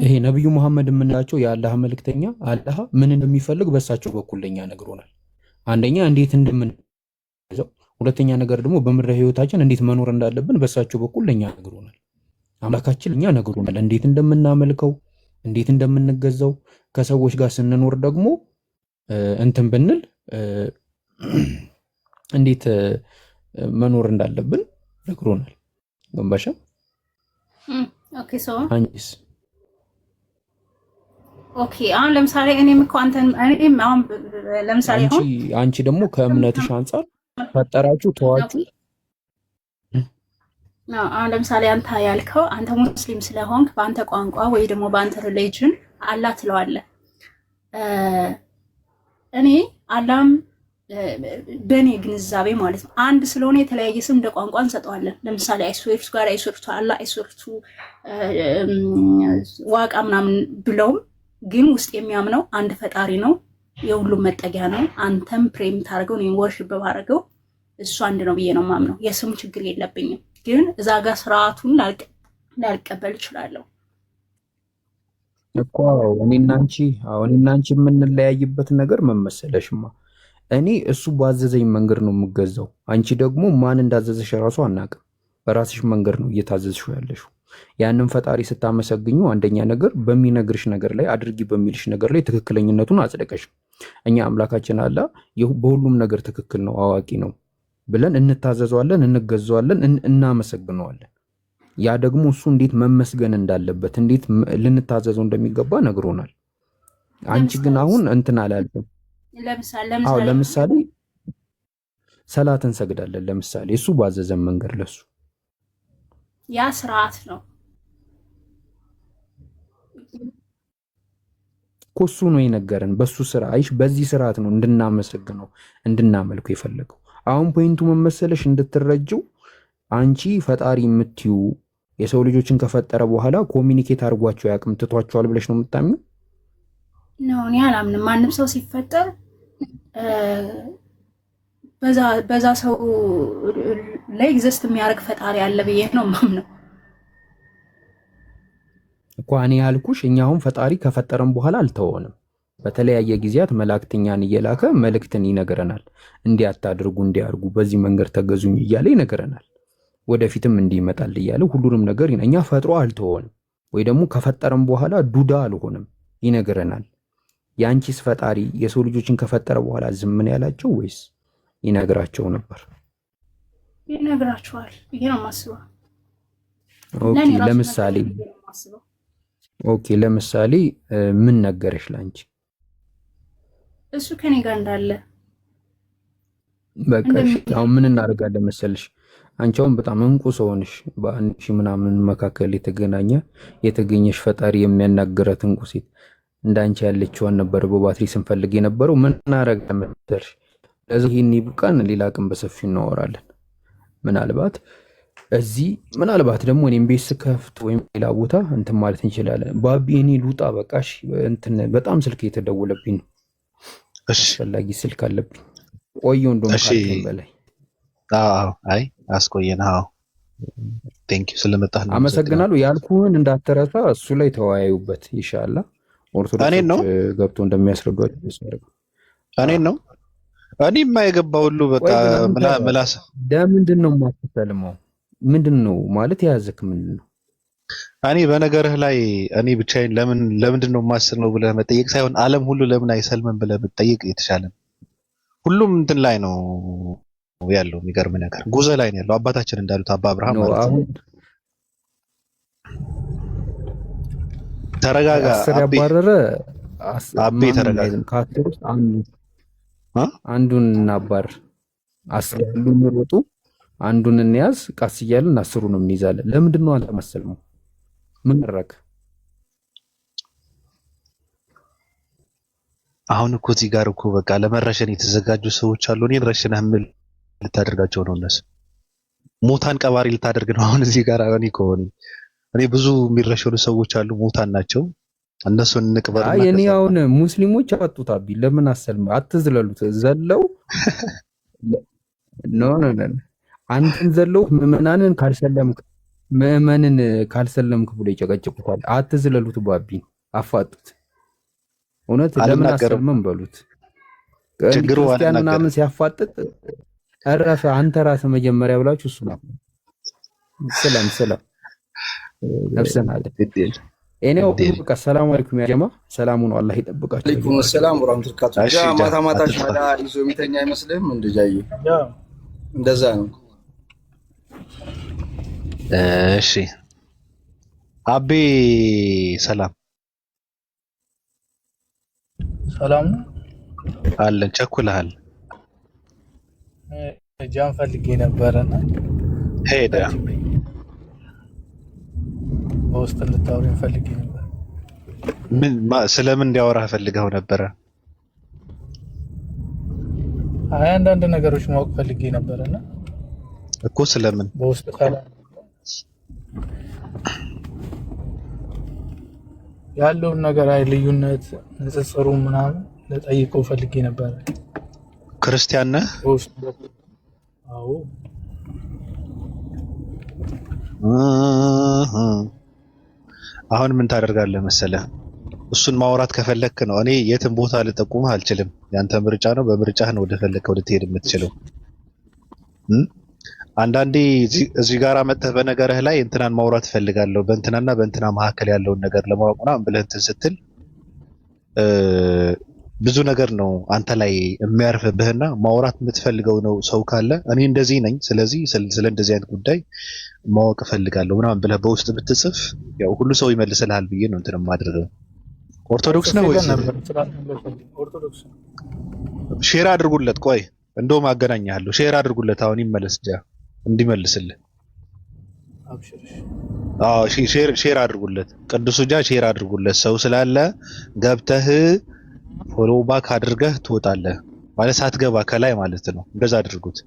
ይሄ ነብዩ መሐመድ የምንላቸው የአላህ መልእክተኛ አላህ ምን እንደሚፈልግ በእሳቸው በኩል ለኛ ነግሮናል። አንደኛ እንዴት እንደምንይዘው፣ ሁለተኛ ነገር ደግሞ በምድረ ህይወታችን እንዴት መኖር እንዳለብን በእሳቸው በኩል ለኛ ነግሮናል። አምላካችን ለኛ ነግሮናል እንዴት እንደምናመልከው፣ እንዴት እንደምንገዛው፣ ከሰዎች ጋር ስንኖር ደግሞ እንትን ብንል እንዴት መኖር እንዳለብን ነግሮናል። ገባሽ? ኦኬ ሶ አንቺስ? ኦኬ አሁን ለምሳሌ እኔም እኮ እኔም አሁን ለምሳሌ አሁን አንቺ ደግሞ ከእምነትሽ አንፃር ፈጠራችሁ ተዋችሁ። አሁን ለምሳሌ አንተ ያልከው አንተ ሙስሊም ስለሆንክ በአንተ ቋንቋ ወይ ደግሞ በአንተ ሪሊጅን አላህ ትለዋለህ። እኔ አላህም በእኔ ግንዛቤ ማለት ነው አንድ ስለሆነ የተለያየ ስም እንደ ቋንቋ እንሰጠዋለን። ለምሳሌ አይሶርቱ ጋር አይሶርቱ አላህ አይሶርቱ ዋቃ ምናምን ብለውም ግን ውስጥ የሚያምነው አንድ ፈጣሪ ነው፣ የሁሉም መጠጊያ ነው። አንተም ፕሬ የምታደርገው እኔም ወርሽፕ ባደርገው እሱ አንድ ነው ብዬ ነው የማምነው። የስም ችግር የለብኝም። ግን እዛ ጋር ስርዓቱን ላልቀበል እችላለሁ እኮ እኔና አንቺ የምንለያይበት ነገር መመሰለሽማ እኔ እሱ ባዘዘኝ መንገድ ነው የምገዛው። አንቺ ደግሞ ማን እንዳዘዘሽ ራሱ አናውቅም። በራስሽ መንገድ ነው እየታዘዝሽው ያለሽው። ያንን ፈጣሪ ስታመሰግኙ አንደኛ ነገር በሚነግርሽ ነገር ላይ አድርጊ በሚልሽ ነገር ላይ ትክክለኝነቱን አጽደቀሽ። እኛ አምላካችን አላህ በሁሉም ነገር ትክክል ነው፣ አዋቂ ነው ብለን እንታዘዘዋለን፣ እንገዘዋለን፣ እናመሰግነዋለን። ያ ደግሞ እሱ እንዴት መመስገን እንዳለበት እንዴት ልንታዘዘው እንደሚገባ ነግሮናል። አንቺ ግን አሁን እንትን አላልኩም። ለምሳሌ ሰላት እንሰግዳለን። ለምሳሌ እሱ ባዘዘን መንገድ ለሱ ያ ስርዓት ነው እኮ እሱ ነው የነገረን። በሱ ስራ አይሽ በዚህ ስርዓት ነው እንድናመሰግነው እንድናመልኩ የፈለገው። አሁን ፖይንቱ መመሰለሽ እንድትረጅው አንቺ ፈጣሪ የምትዩ የሰው ልጆችን ከፈጠረ በኋላ ኮሚኒኬት አድርጓቸው ያቅም ትቷቸዋል ብለሽ ነው የምታምኚው? ነው እኔ አላምንም። ማንም ሰው ሲፈጠር በዛ ሰው ላይ ኤግዚስት የሚያደርግ ፈጣሪ አለ ብዬ ነው የማምነው እኮ። እኔ ያልኩሽ እኛ አሁን ፈጣሪ ከፈጠረን በኋላ አልተወንም። በተለያየ ጊዜያት መላእክተኛን እየላከ መልእክትን ይነግረናል። እንዲህ አታድርጉ፣ እንዲያርጉ፣ በዚህ መንገድ ተገዙኝ እያለ ይነግረናል። ወደፊትም እንዲህ ይመጣል እያለ ሁሉንም ነገር እኛ ፈጥሮ አልተወንም፣ ወይ ደግሞ ከፈጠረን በኋላ ዱዳ አልሆንም፣ ይነግረናል። የአንቺስ ፈጣሪ የሰው ልጆችን ከፈጠረ በኋላ ዝም ነው ያላቸው ወይስ ይነግራቸው ነበር? ይነግራቸዋል ብዬ ነው የማስበው። ለምሳሌ ምን ነገረሽ ላንቺ? እሱ ከኔ ጋር እንዳለ በቃ አሁን ምን እናደርጋለን መሰልሽ? አንቺ አሁን በጣም እንቁ ሰው ነሽ። በአንድ ሺህ ምናምን መካከል የተገኘሽ ፈጣሪ የሚያናግራት እንቁ ሴት እንዳንቺ ያለችዋን ነበር በባትሪ ስንፈልግ የነበረው። ምን እናደርጋለን መሰልሽ? ለዚህ ይህን ይብቃን፣ ሌላ ቀን በሰፊው እናወራለን። ምናልባት ደግሞ እኔም ቤት ስከፍት ወይም ሌላ ቦታ እንትን ማለት እንችላለን። ባቢ እኔ ልውጣ በቃሽ። እንትን በጣም ስልክ የተደወለብኝ ነው። አስፈላጊ ስልክ አለብኝ። ቆየው እንደውም ካልከኝ በላይ አይ አስቆየን። ቴንኪው ስለመጣህ አመሰግናለሁ። ያልኩህን እንዳትረሳ፣ እሱ ላይ ተወያዩበት ይሻላል። ኦርቶዶክስ ገብቶ እንደሚያስረዷቸው እኔን ነው እኔማ የገባ ሁሉ በቃ ምላስ ለምንድን ነው የማትሰልመው? ምንድን ነው ማለት የያዘክ ምንድን ነው? እኔ በነገርህ ላይ እኔ ብቻዬን ለምንድን ነው የማስል ነው ብለህ መጠየቅ ሳይሆን ዓለም ሁሉ ለምን አይሰልምም ብለህ ብትጠይቅ የተሻለ ነው። ሁሉም እንትን ላይ ነው ያለው። የሚገርም ነገር ጉዞ ላይ ነው ያለው። አባታችን እንዳሉት አባ አብርሃም ማለት ነው። ተረጋጋ አቤ ተረጋጋ። ከአስር ውስጥ አንዱን እናባር። 10 ያሉ የሚሮጡ አንዱን እንያዝ፣ ቀስ እያልን 10ሩን እንይዛለን። ለምንድን ነው አንተ መሰልመው? ምን ረክ አሁን እኮ እዚህ ጋር እኮ በቃ ለመረሸን የተዘጋጁ ሰዎች አሉ። እኔን ረሽነህ ምን ልታደርጋቸው ነው? እነሱ ሞታን ቀባሪ ልታደርግ ነው? አሁን እዚህ ጋር እኔ ብዙ የሚረሸኑ ሰዎች አሉ፣ ሞታን ናቸው። እነሱን እንቅበር። እኔ አሁን ሙስሊሞች አጡታቢ ለምን አሰልም አትዝለሉት? ዘለው ኖ አንተን ዘለው ምዕመናንን ካልሰለምክ ብሎ ይጨቀጭቁታል። አትዝለሉት፣ ባቢ አፋጡት። እውነት ለምን አሰልምም በሉት። ክርስቲያን ምናምን ሲያፋጥጥ አረፈ። አንተ ራስህ መጀመሪያ ብላችሁ እሱ ነው ሰላም ነፍሰን አለ እኔው በቃ ሰላም አለይኩም ያ ጀማ። ሰላሙ ነው፣ አላህ ይጠብቃችሁ። አለይኩም ሰላም ወራህመቱላሂ ወበረካቱ። ማታ ሻዳ ይዞ የሚተኛ አይመስልህም? እንደጃዬ እንደዛ ነው። እሺ አቤ ሰላም ሰላም ነው አለን። ቸኩለሃል። ጃን ፈልጌ ነበረና ሄደ። በውስጥ እንድታወሪኝ ፈልጌ ነበር። ስለምን እንዲያወራህ ፈልገው ነበረ? አንዳንድ ነገሮች ማወቅ ፈልጌ ነበረና እኮ ስለምን በውስጥ ሰላም ያለውን ነገር ልዩነት ንጽጽሩ ምናምን ልጠይቀው ፈልጌ ነበር። ክርስቲያን ነህ? አዎ። አሁን ምን ታደርጋለህ መሰለህ? እሱን ማውራት ከፈለክ ነው። እኔ የትም ቦታ ልጠቁምህ አልችልም። ያንተ ምርጫ ነው። በምርጫህ ነው ወደ ፈለከው ልትሄድ የምትችለው። አንዳንዴ እዚህ ጋር መጥተህ በነገርህ ላይ እንትናን ማውራት ፈልጋለሁ በእንትናና በእንትና መካከል ያለውን ነገር ለማወቅ ምናምን ብለህ እንትን ስትል ብዙ ነገር ነው አንተ ላይ የሚያርፍብህና ማውራት የምትፈልገው ነው ሰው ካለ እኔ እንደዚህ ነኝ፣ ስለዚህ ስለ እንደዚህ አይነት ጉዳይ ማወቅ ፈልጋለሁ ምናምን ብለህ በውስጥ ብትጽፍ ያው ሁሉ ሰው ይመልስልሃል ብዬ ነው እንትን የማደርገው። ኦርቶዶክስ ነው ወይስ? ኦርቶዶክስ። ሼር አድርጉለት። ቆይ እንደውም አገናኛለሁ። ሼር አድርጉለት። አሁን ይመለስ እንዲመልስልህ። አዎ ሼር አድርጉለት። ቅዱሱ ጃ ሼር አድርጉለት። ሰው ስላለ ገብተህ ፎሎ ባክ አድርገህ ትወጣለህ ማለት ሳትገባ ከላይ ማለት ነው። እንደዛ አድርጉት።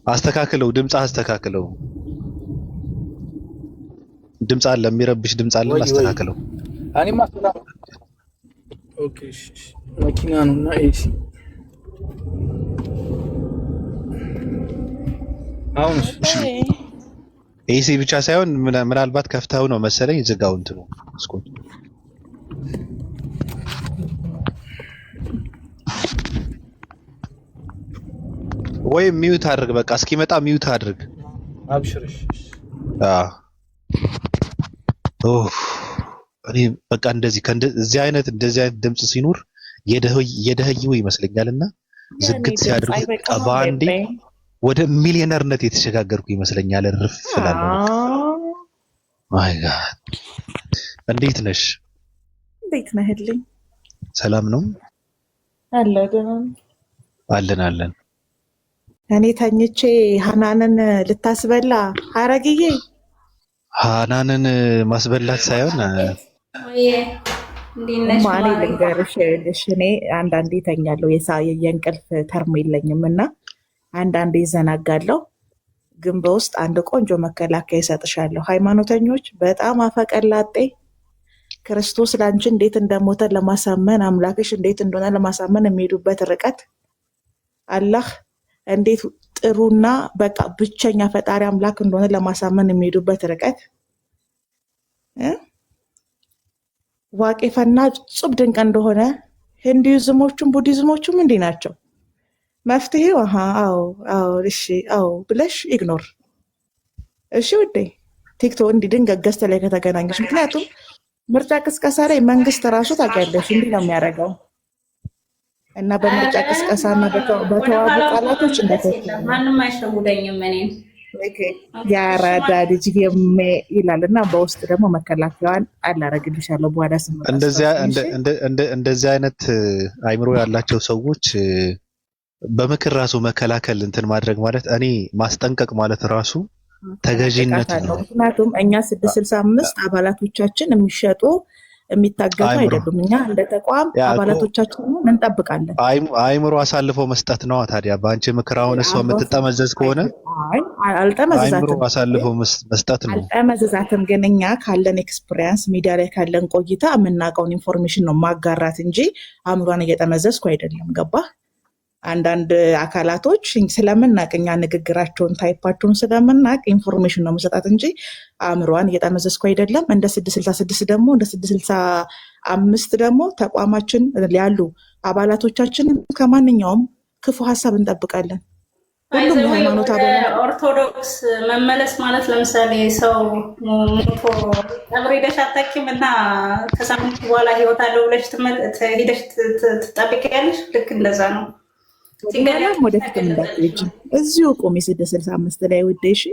አስተካክለው፣ ድምጽ አስተካክለው። ድምጽ አለ፣ የሚረብሽ ድምጽ አለ፣ አስተካክለው። እኔማ ኦኬ። መኪና ነውና ኤሲ አሁን ኤሲ ብቻ ሳይሆን ምናልባት ከፍተው ነው መሰለኝ ዝጋው እንትኑ እስኮት ወይ ሚዩት አድርግ። በቃ እስኪመጣ ሚዩት አድርግ። አብሽርሽ። እኔ በቃ እንደዚህ አይነት ድምጽ ሲኖር የደህየው ይመስለኛልና ዝግት ሲያድርጉ በአንዴ ወደ ሚሊዮነርነት የተሸጋገርኩ ይመስለኛል። እርፍ እላለሁ። ማይ ጋድ። እንዴት ነሽ? እንዴት ነህልኝ? ሰላም ነው አለን። እኔ ተኝቼ ሀናንን ልታስበላ ሀረግዬ ሀናንን ማስበላት ሳይሆን ማኔ ልንገርሽ፣ እኔ አንዳንዴ ተኛለሁ። የእንቅልፍ ተርም የለኝም እና አንዳንዴ ይዘናጋለሁ። ግን በውስጥ አንድ ቆንጆ መከላከያ ይሰጥሻለሁ። ሃይማኖተኞች በጣም አፈቀላጤ ክርስቶስ ላንቺ እንዴት እንደሞተ ለማሳመን አምላክሽ እንዴት እንደሆነ ለማሳመን የሚሄዱበት ርቀት አላህ እንዴት ጥሩና በቃ ብቸኛ ፈጣሪ አምላክ እንደሆነ ለማሳመን የሚሄዱበት ርቀት ዋቄፈና ጹብ ድንቅ እንደሆነ ሂንዱይዝሞቹም ቡዲዝሞቹም እንዲህ ናቸው። መፍትሄው እሺ ብለሽ ኢግኖር። እሺ ውዴ ቲክቶክ እንዲህ ድንገት ገዝተ ላይ ከተገናኘሽ፣ ምክንያቱም ምርጫ ቅስቀሳ ላይ መንግስት ራሱ ታውቂያለሽ እንዲህ ነው የሚያደርገው እና በምርጫ ቅስቀሳና በተዋቡ ቃላቶች እንደተከለ ማንም አይሸውደኝም እኔን ያራዳ ልጅ ይላል እና በውስጥ ደግሞ መከላከያዋን አላረግልሻለሁ በኋላ ስመጣ። እንደዚህ አይነት አይምሮ ያላቸው ሰዎች በምክር ራሱ መከላከል እንትን ማድረግ ማለት እኔ ማስጠንቀቅ ማለት ራሱ ተገዢነት ነው። ምክንያቱም እኛ 665 አባላቶቻችን የሚሸጡ የሚታገቱ አይደሉም። እኛ እንደ ተቋም አባላቶቻችንን እንጠብቃለን። አይምሮ አሳልፎ መስጠት ነው። ታዲያ በአንቺ ምክር አሁን እሷ የምትጠመዘዝ ከሆነ አልጠመዘዛትም። አይምሮ አሳልፎ መስጠት ነው። አልጠመዘዛትም። ግን እኛ ካለን ኤክስፒሪየንስ ሚዲያ ላይ ካለን ቆይታ የምናውቀውን ኢንፎርሜሽን ነው ማጋራት እንጂ አእምሯን እየጠመዘዝኩ አይደለም። ገባ? አንዳንድ አካላቶች ስለምናውቅ እኛ ንግግራቸውን ታይፓቸውን ስለምናውቅ ኢንፎርሜሽን ነው መሰጣት እንጂ አእምሯን እየጠመዘዝኩ አይደለም። እንደ 666 ደግሞ እንደ 665 ደግሞ ተቋማችን ያሉ አባላቶቻችን ከማንኛውም ክፉ ሀሳብ እንጠብቃለን። ሁሉም የሃይማኖት አባላት ኦርቶዶክስ መመለስ ማለት ለምሳሌ ሰው ሞቶ ቀብር ሄደሽ አታውቂም እና ከሳምንት በኋላ ህይወት አለው ብለሽ ሄደሽ ትጠብቂያለሽ። ልክ እንደዛ ነው። ሲንገላም ወደፊት እንዳትሄጂ እዚሁ ቆሜ 665 ላይ ውዴ። እሺ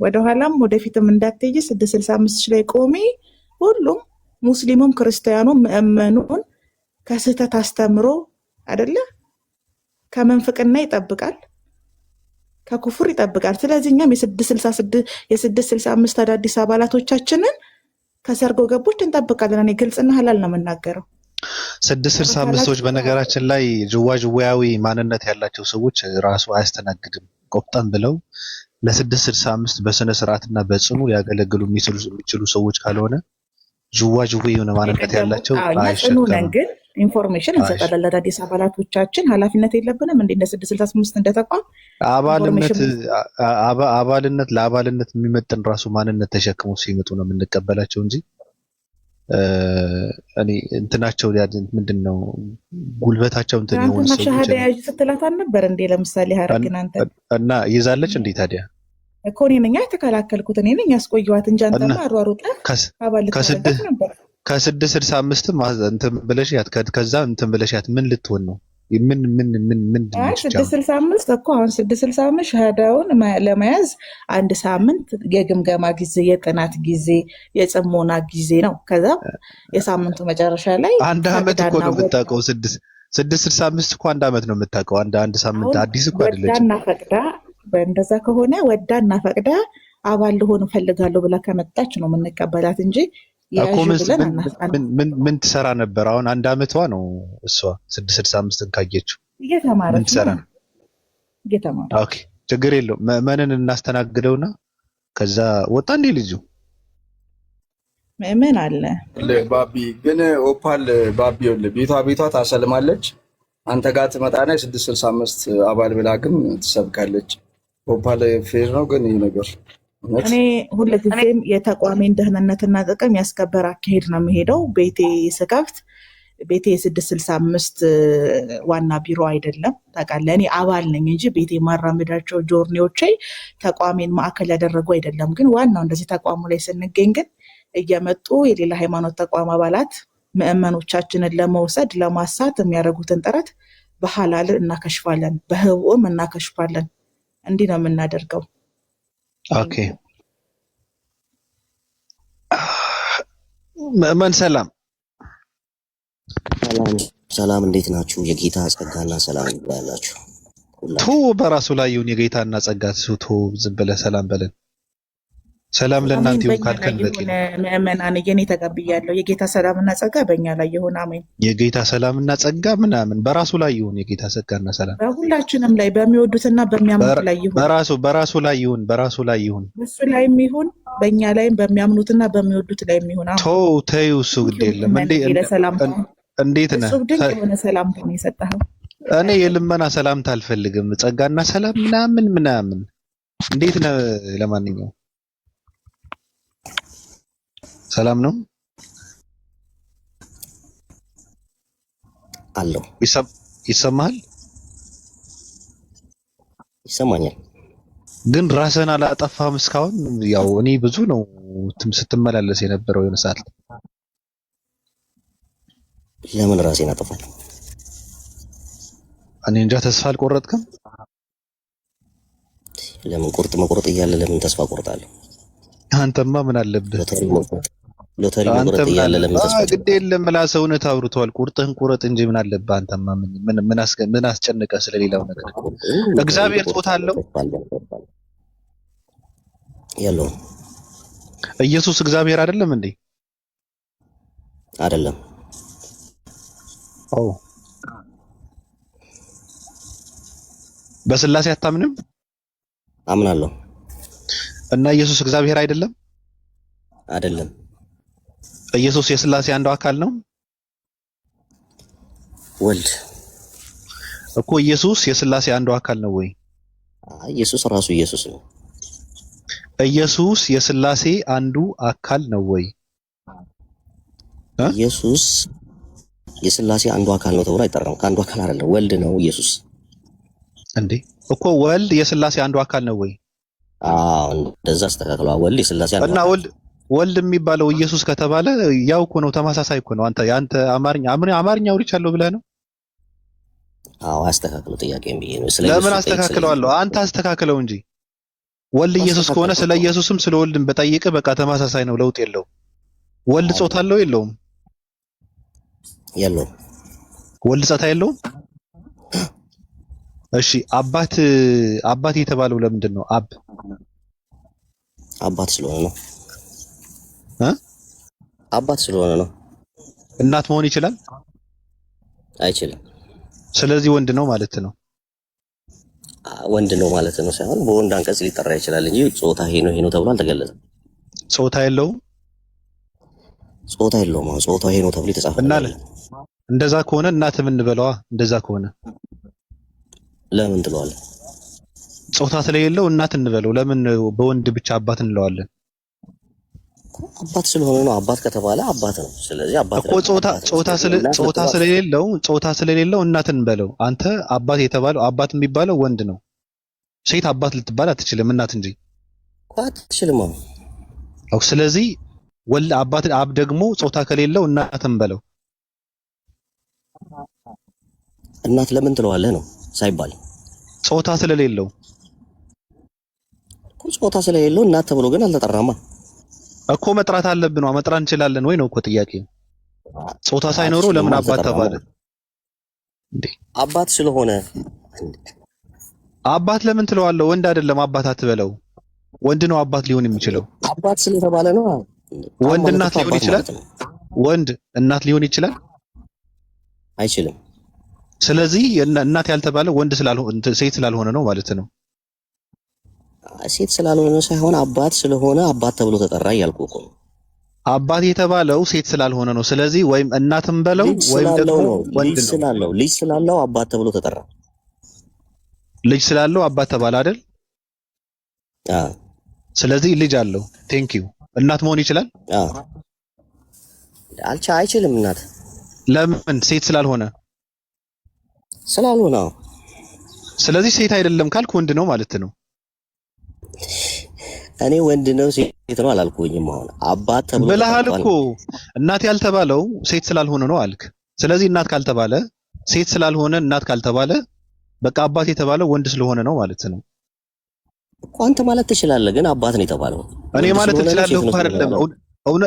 ወደኋላም ወደፊትም እንዳትሄጂ 665 ላይ ቆሚ። ሁሉም ሙስሊሙም ክርስቲያኑም ምእመኑን ከስህተት አስተምሮ አይደለ ከመንፍቅና ይጠብቃል፣ ከኩፍር ይጠብቃል። ስለዚህ እኛም የ665 አዳዲስ አባላቶቻችንን ከሰርጎ ገቦች እንጠብቃለን። እኔ ግልጽና ሐላል ነው የምናገረው። 665ዎች በነገራችን ላይ ጅዋጅዌያዊ ማንነት ያላቸው ሰዎች ራሱ አያስተናግድም። ቆፍጠን ብለው ለ665 በስነ ስርዓትና በጽኑ ሊያገለግሉ የሚችሉ ሰዎች ካልሆነ ጅዋጅዌ የሆነ ማንነት ያላቸው አይሸከሙም። ግን ኢንፎርሜሽን እንሰጣለን ለአዳዲስ አባላቶቻችን። ኃላፊነት የለብንም እንደ 665 እንደተቋም አባልነት ለአባልነት የሚመጥን ራሱ ማንነት ተሸክመው ሲመጡ ነው የምንቀበላቸው እንጂ እኔ እንትናቸው ምንድነው ጉልበታቸው እንትን የሆነ ሰው ሻሃዳ ያዥ ስትላት አልነበር እንዴ? ለምሳሌ ሀረግን አንተ እና ይዛለች እንዴ? ታዲያ እኮ እኔ ነኝ የተከላከልኩት፣ እኔ ነኝ ያስቆየኋት እንጂ አንተማ አሯሩጠህ አባል ልትሰጣት ነበር። ከ665 እንትን ብለሽያት ከዛ እንትን ብለሽያት ምን ልትሆን ነው? ምን 665 እኮ አሁን 665 ሻሃዳውን ለመያዝ አንድ ሳምንት የግምገማ ጊዜ፣ የጥናት ጊዜ፣ የጽሞና ጊዜ ነው። ከዛ የሳምንቱ መጨረሻ ላይ አንድ አመት እኮ ነው የምታውቀው። 665 እኮ አንድ አመት ነው የምታውቀው። አንድ ሳምንት አዲስ እኮ አይደለች። ወዳና ፈቅዳ በእንደዛ ከሆነ ወዳና ፈቅዳ አባል ልሆን እፈልጋለሁ ብላ ከመጣች ነው የምንቀበላት እንጂ ምን ትሰራ ነበር? አሁን አንድ አመቷ ነው እሷ 665ን ካየችው እየተማረች ነው። ኦኬ ችግር የለውም። መንን እናስተናግደውና ከዛ ወጣ እንዴ ልጁ ምን አለ ባቢ ግን ኦፓል ባቢ ቤቷ ታሰልማለች። አንተ ጋር ትመጣና 665 አባል ብላ ግን ትሰብካለች። ኦፓል ፌር ነው ግን ይሄ ነገር እኔ ሁልጊዜም የተቋሜን ደህንነትና ጥቅም ያስከበር አካሄድ ነው የሚሄደው። ቤቴ ስከፍት ቤቴ 665 ዋና ቢሮ አይደለም ታውቃለህ። እኔ አባል ነኝ እንጂ ቤቴ ማራመዳቸው ጆርኒዎቼ ተቋሜን ማዕከል ያደረጉ አይደለም። ግን ዋናው እንደዚህ ተቋሙ ላይ ስንገኝ ግን እየመጡ የሌላ ሃይማኖት ተቋም አባላት ምዕመኖቻችንን ለመውሰድ ለማሳት የሚያደርጉትን ጥረት በሐላል እናከሽፋለን፣ በህቡም እናከሽፋለን። እንዲህ ነው የምናደርገው። ኦኬ ማን ሰላም ሰላም፣ እንዴት ናችሁ? የጌታ ጸጋና ሰላም ይብዛላችሁ። ቱ በራሱ ላይ ይሁን የጌታና ጸጋ ቱ ዝም ብለህ ሰላም በለን። ሰላም ለእናንተ ይሁን ካልከን በቂ ነው። ምእመናን የኔ ተቀብያለሁ። የጌታ ሰላምና ጸጋ በእኛ ላይ ይሁን። አሜን። የጌታ ሰላምና ጸጋ ምናምን በራሱ ላይ ይሁን። የጌታ ጸጋና ሰላም በሁላችንም ላይ በሚወዱትና በሚያምኑት ላይ ይሁን። በራሱ ላይ ይሁን። በራሱ ላይ ይሁን። እሱ ላይም ይሁን፣ በእኛ ላይም በሚያምኑትና በሚወዱት ላይም ይሁን። ተይው እሱ ግድ የለም። እንዴት ነህ? እሱ ድንቅ የሆነ ሰላምታ ነው የሰጠኸው። እኔ የልመና ሰላምታ አልፈልግም። ጸጋና ሰላም ምናምን እንዴት ነህ? ለማንኛውም ሰላም ነው አለው። ይሰማሃል? ይሰማኛል። ግን ራስህን አላጠፋህም እስካሁን። ያው እኔ ብዙ ነው ስትመላለስ የነበረው የሆነ ሰዓት። ለምን ራሴን አጠፋለሁ? እኔ እንጃ። ተስፋ አልቆረጥክም? ለምን ቁርጥ መቁረጥ እያለ ለምን ተስፋ ቆርጣለሁ? አንተማ ምን አለብህ? ሎተሪ መቁረጥ እያለ ለምን ተስፋ? ግድ የለም ብላ ሰውነት አውርተዋል። ቁርጥህን ቁረጥ እንጂ ምን አለብህ? አንተማ ምን አስጨነቀህ ስለሌላው ነገር? እግዚአብሔር ጾታ አለው? የለውም። ኢየሱስ እግዚአብሔር አይደለም እንዴ? አይደለም። በስላሴ አታምንም? አምናለሁ። እና ኢየሱስ እግዚአብሔር አይደለም? አይደለም። ኢየሱስ የስላሴ አንዱ አካል ነው? ወልድ እኮ ኢየሱስ የስላሴ አንዱ አካል ነው ወይ? ኢየሱስ ራሱ ኢየሱስ ነው። ኢየሱስ የስላሴ አንዱ አካል ነው ወይ? ኢየሱስ የስላሴ አንዱ አካል ነው ተብሎ አይጠራም። ከአንዱ አካል አይደለም፣ ወልድ ነው ኢየሱስ። እንዴ እኮ ወልድ የስላሴ አንዱ አካል ነው ወይ? እንደዛ አስተካክለው። ወልድ የስላሴ አንዱ እና ወልድ የሚባለው ኢየሱስ ከተባለ ያው እኮ ነው፣ ተመሳሳይ እኮ ነው። አንተ አማርኛ አውርቻለሁ ብለህ ነው? አዎ አስተካክለው። ጥያቄም ብዬ ነው። ለምን አስተካክለዋለሁ? አንተ አስተካክለው እንጂ ወልድ ኢየሱስ ከሆነ ስለ ኢየሱስም ስለ ወልድም በጠይቅ በቃ ተመሳሳይ ነው፣ ለውጥ የለውም። ወልድ ጾታ አለው የለውም? የለውም። ወልድ ጾታ የለውም? እሺ አባት የተባለው ለምንድን ነው? አባት ስለሆነ ነው። አባት ስለሆነ ነው። እናት መሆን ይችላል? አይችልም። ስለዚህ ወንድ ነው ማለት ነው። ወንድ ነው ማለት ነው ሳይሆን በወንድ አንቀጽ ሊጠራ ይችላል እንጂ ጾታ ይሄ ነው ተብሎ አልተገለጸም። ጾታ የለውም? ጾታ የለውም። ጾታ ይሄ ነው ተብሎ የተጻፈ እና እንደዛ ከሆነ እናት ምን በለዋ? እንደዛ ከሆነ ለምን ትለዋለህ? ጾታ ስለሌለው እናት እንበለው። ለምን በወንድ ብቻ አባት እንለዋለን? አባት ስለሆነ ነው። አባት ከተባለ አባት ነው። ስለዚህ አባት እኮ ጾታ ስለሌለው እናት እንበለው። አንተ አባት የተባለው አባት የሚባለው ወንድ ነው። ሴት አባት ልትባል አትችልም፣ እናት እንጂ አትችልም። አው ስለዚህ አባት አብ ደግሞ ጾታ ከሌለው እናት እንበለው። እናት ለምን ትለዋለህ ነው ሳይባል ጾታ ስለሌለው ጾታ ስለሌለው እናት ተብሎ ግን አልተጠራማ እኮ። መጥራት አለብን፣ መጥራት እንችላለን ወይ ነው እኮ ጥያቄ። ጾታ ሳይኖረው ለምን አባት ተባለ እንዴ? አባት ስለሆነ አባት ለምን ትለዋለህ? ወንድ አይደለም አባት አትበለው። ወንድ ነው አባት ሊሆን የሚችለው። አባት ስለተባለ ነው። ወንድ እናት ሊሆን ይችላል? ወንድ እናት ሊሆን ይችላል? አይችልም። ስለዚህ እናት ያልተባለ ወንድ ስላልሆነ ሴት ስላልሆነ ነው ማለት ነው። ሴት ስላልሆነ ሳይሆን አባት ስለሆነ አባት ተብሎ ተጠራ እያልኩ እኮ ነው። አባት የተባለው ሴት ስላልሆነ ነው። ስለዚህ ወይም እናትም በለው ወይም ደግሞ ወንድ ነው። ልጅ ስላለው አባት ተብሎ ተጠራ። ልጅ ስላለው አባት ተባለ አይደል? ስለዚህ ልጅ አለው። ቴንክ ዩ። እናት መሆን ይችላል? አይችልም። እናት ለምን? ሴት ስላልሆነ ስላልሆነ። ስለዚህ ሴት አይደለም ካልክ ወንድ ነው ማለት ነው። እኔ ወንድ ነው ሴት ነው አላልኩኝም። አሁን አባት ተብሎ ብለሃል እኮ። እናት ያልተባለው ሴት ስላልሆነ ነው አልክ። ስለዚህ እናት ካልተባለ ሴት ስላልሆነ እናት ካልተባለ በቃ አባት የተባለው ወንድ ስለሆነ ነው ማለት ነው እኮ። አንተ ማለት ትችላለህ፣ ግን አባት ነው የተባለው። እኔ ማለት ትችላለህ እኮ አይደለም።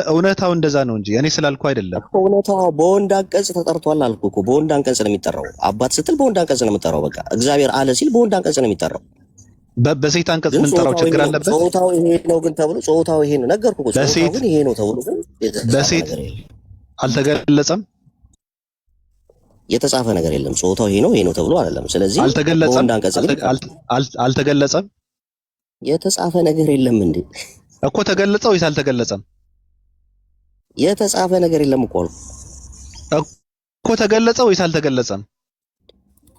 እውነታው እንደዛ ነው እንጂ እኔ ስላልኩ አይደለም። እውነታው በወንድ አንቀጽ ተጠርቷል አልኩ እኮ። በወንድ አንቀጽ ነው የሚጠራው። አባት ስትል በወንድ አንቀጽ ነው የሚጠራው። በቃ እግዚአብሔር አለ ሲል በወንድ አንቀጽ ነው የሚጠራው። በሴት አንቀጽ ምን ጠራው? ችግር አለበት? ጾታው ይሄ ነው ግን ተብሎ ጾታው ይሄ ነው ነገርኩ እኮ። ጾታው ግን ይሄ ነው ተብሎ ግን በሴት አልተገለጸም። የተጻፈ ነገር የለም። ጾታው ይሄ ነው ተብሎ አይደለም። ስለዚህ አልተገለጸም። በወንድ አንቀጽ አልተገለጸም። የተጻፈ ነገር የለም እንዴ እኮ። ተገለጸ ወይስ አልተገለጸም? የተጻፈ ነገር የለም እኮ እኮ። ተገለጸ ወይስ አልተገለጸም?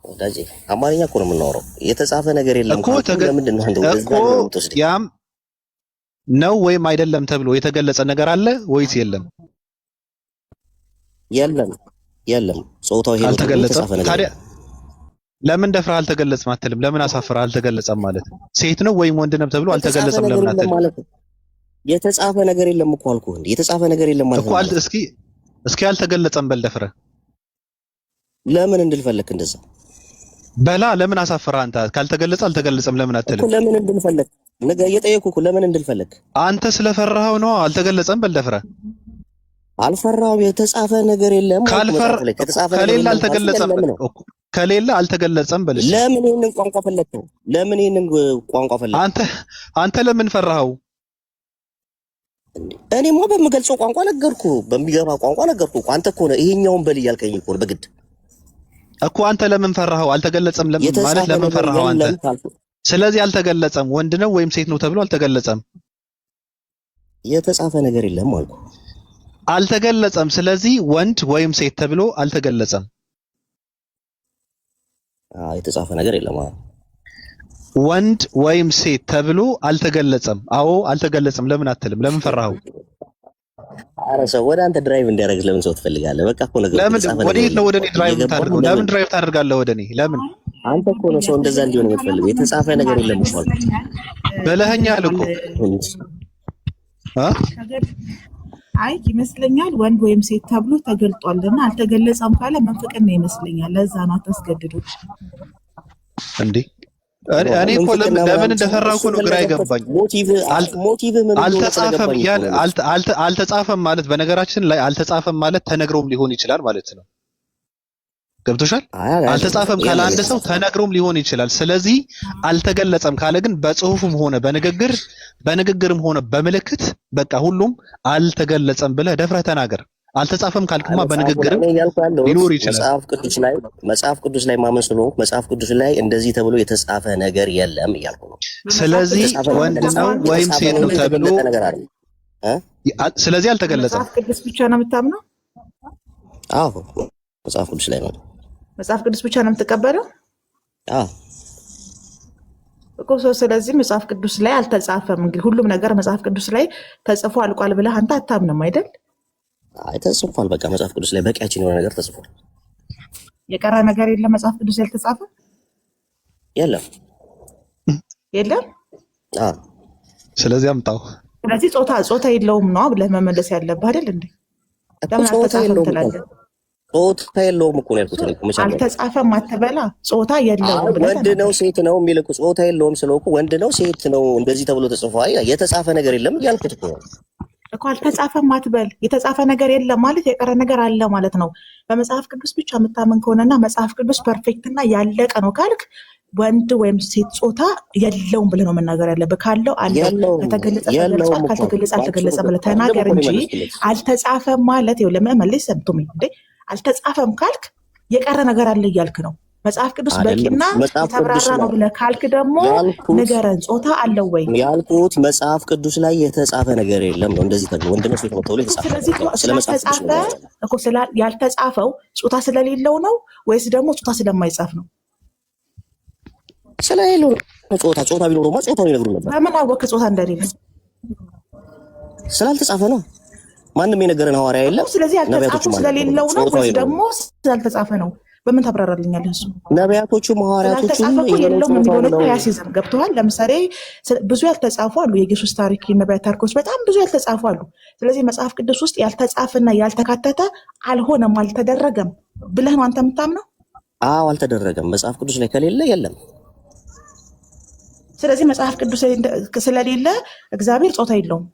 ወዳጄ አማርኛ እኮ ነው የምናወራው። የተጻፈ ነገር የለም እኮ። ያም ነው ወይም አይደለም ተብሎ የተገለጸ ነገር አለ ወይስ የለም? የለም። ጾታው ይሄ ነው አልተገለጸም። ታዲያ ለምን ደፍረህ አልተገለጸም አትልም? ለምን አሳፍረህ አልተገለጸም ማለት ሴት ነው ወይም ወንድ ነው ተብሎ አልተገለጸም ለምን አትልም? የተጻፈ ነገር የለም እኮ አልኩህ። እንዴ የተጻፈ ነገር የለም ማለት ነው እስኪ አልተገለጸም በል ደፍረህ። ለምን እንድልፈለክ እንደዛ በላ። ለምን አሳፍረህ አንተ? ካልተገለጸ አልተገለጸም ለምን አትልም? እኮ ለምን እንድልፈለክ ነገ እየጠየኩህ እኮ ለምን እንድልፈለክ። አንተ ስለፈራኸው ነው። አልተገለጸም በል ደፍረህ። አልፈራሁም። የተጻፈ ነገር የለም። ከሌለ አልተገለጸም። ከሌለ አልተገለጸም በል። ለምን ይሄንን ቋንቋ ፈለከው? ለምን ይሄንን ቋንቋ ፈለከው? አንተ ለምን ፈራኸው? እኔማ በምገልጸው ቋንቋ ነገርኩህ፣ በሚገባ ቋንቋ ነገርኩህ። አንተ እኮ ነው ይሄኛውን በል እያልከኝ እኮ ነው በግድ እኮ። አንተ ለምን ፈራኸው? አልተገለጸም ማለት ለምን ፈራኸው አንተ? ስለዚህ አልተገለጸም። ወንድ ነው ወይም ሴት ነው ተብሎ አልተገለጸም። የተጻፈ ነገር የለም አልኩ። አልተገለጸም። ስለዚህ ወንድ ወይም ሴት ተብሎ አልተገለጸም። የተጻፈ ነገር የለም። ወንድ ወይም ሴት ተብሎ አልተገለጸም። አዎ አልተገለጸም። ለምን አትልም? ለምን ፈራኸው? ኧረ ሰው ወደ አንተ ድራይቭ እንዲያደርግ ለምን ሰው ትፈልጋለህ? በቃ እኮ ነገር ለምን ወዴት ነው ወደ እኔ ድራይቭ ታደርገው? ለምን ድራይቭ ታደርጋለህ ወደ እኔ? ለምን አንተ እኮ ነው ሰው እንደዛ እንዲሆን የምትፈልገው። የተጻፈ ነገር የለም እኮ አልኩት። በለኸኛል እኮ አይ ይመስለኛል ወንድ ወይም ሴት ተብሎ ተገልጧልና አልተገለጸም ካለ መንፍቅና ይመስለኛል። ለዛ ነው አታስገድዱት እንዴ። እኔ እኮ ለምን እንደፈራሁ እኮ ነው ግራ አይገባኝ። አልተጻፈም ያን አልተጻፈም ማለት በነገራችን ላይ አልተጻፈም ማለት ተነግሮም ሊሆን ይችላል ማለት ነው። ገብቶሻል? አልተጻፈም ካለ አንድ ሰው ተነግሮም ሊሆን ይችላል። ስለዚህ አልተገለጸም ካለ ግን በጽሁፍም ሆነ በንግግርም ሆነ በምልክት በቃ ሁሉም አልተገለጸም ብለህ ደፍረህ ተናገር። አልተጻፈም ካልክማ በንግግርም ሊኖር ይችላል። መጽሐፍ ቅዱስ ላይ ማመን ስለሆንኩ መጽሐፍ ቅዱስ ላይ እንደዚህ ተብሎ የተጻፈ ነገር የለም እያልኩ ነው። ስለዚህ ወንድ ነው ወይም ሴት ነው ተብሎ ስለዚህ አልተገለጸም። መጽሐፍ ቅዱስ ብቻ ነው የምታምነው? አዎ መጽሐፍ ቅዱስ ላይ ነው። መጽሐፍ ቅዱስ ብቻ ነው የምትቀበለው? አዎ እኮ ስለዚህ መጽሐፍ ቅዱስ ላይ አልተጻፈም። እንግዲህ ሁሉም ነገር መጽሐፍ ቅዱስ ላይ ተጽፎ አልቋል ብለህ አንተ አታምንም አይደል? አይ ተጽፏል። በቃ መጽሐፍ ቅዱስ ላይ በቂያችን የሆነ ነገር ተጽፏል። የቀረ ነገር የለም መጽሐፍ ቅዱስ ላይ ያልተጻፈ? የለም። አዎ ስለዚህ አምጣው። ስለዚህ ጾታ የለውም ነው ብለህ መመለስ ያለብህ አይደል እንዴ? ለምን አልተጻፈም ትላለህ? ጾታ የለውም እኮ ነው ያልኩት። አልተጻፈም አትበላ። ጾታ የለውም ብለህ ወንድ ነው ሴት ነው የሚል እኮ ጾታ የለውም ስለው እኮ ወንድ ነው ሴት ነው እንደዚህ ተብሎ ተጽፏል። የተጻፈ ነገር የለም እያልኩት እኮ አልተጻፈም አትበል። የተጻፈ ነገር የለም ማለት የቀረ ነገር አለ ማለት ነው። በመጽሐፍ ቅዱስ ብቻ የምታምን ከሆነና መጽሐፍ ቅዱስ ፐርፌክት እና ያለቀ ነው ካልክ ወንድ ወይም ሴት ጾታ የለውም ብለህ ነው መናገር ያለብህ። ካለው አለ፣ ከተገለጸ ተገልጿል፣ ካልተገለጸ አልተገለጸ ብለህ ተናገር እንጂ አልተጻፈም ማለት ይኸው ለመመለስ ሰምቶኝ እንዴ አልተጻፈም ካልክ የቀረ ነገር አለ እያልክ ነው። መጽሐፍ ቅዱስ በቂና የተብራራ ነው ብለህ ካልክ ደግሞ ንገረን፣ ጾታ አለው ወይ ያልኩት? መጽሐፍ ቅዱስ ላይ የተጻፈ ነገር የለም ነው እንደዚህ ተብሎ ወንድ ነው ሴት ነው ተብሎ የተጻፈ። ስለዚህ ያልተጻፈው ጾታ ስለሌለው ነው ወይስ ደግሞ ጾታ ስለማይጻፍ ነው? ስለሌለው ጾታ ቢኖርማ ጾታውን ይነግሩ ነበር። በምን አወቅህ ጾታ እንደሌለ? ስላልተጻፈ ነው። ማንም የነገረን ሐዋርያ የለም። ስለዚህ ያልተጻፈው ስለሌለው ነው ወይስ ደግሞ ስላልተጻፈ ነው? በምን ታብራራልኛለህ? እሱ ነቢያቶቹም ሐዋርያቶቹም የለውም የሚሆነው ያሲዝም ገብተዋል። ለምሳሌ ብዙ ያልተጻፉ አሉ። የኢየሱስ ታሪክ፣ የነቢያት ታሪኮች በጣም ብዙ ያልተጻፉ አሉ። ስለዚህ መጽሐፍ ቅዱስ ውስጥ ያልተጻፈና ያልተካተተ አልሆነም፣ አልተደረገም ብለህ ነው አንተ የምታምነው? አዎ አልተደረገም። መጽሐፍ ቅዱስ ላይ ከሌለ የለም። ስለዚህ መጽሐፍ ቅዱስ ስለሌለ እግዚአብሔር ጾታ የለውም።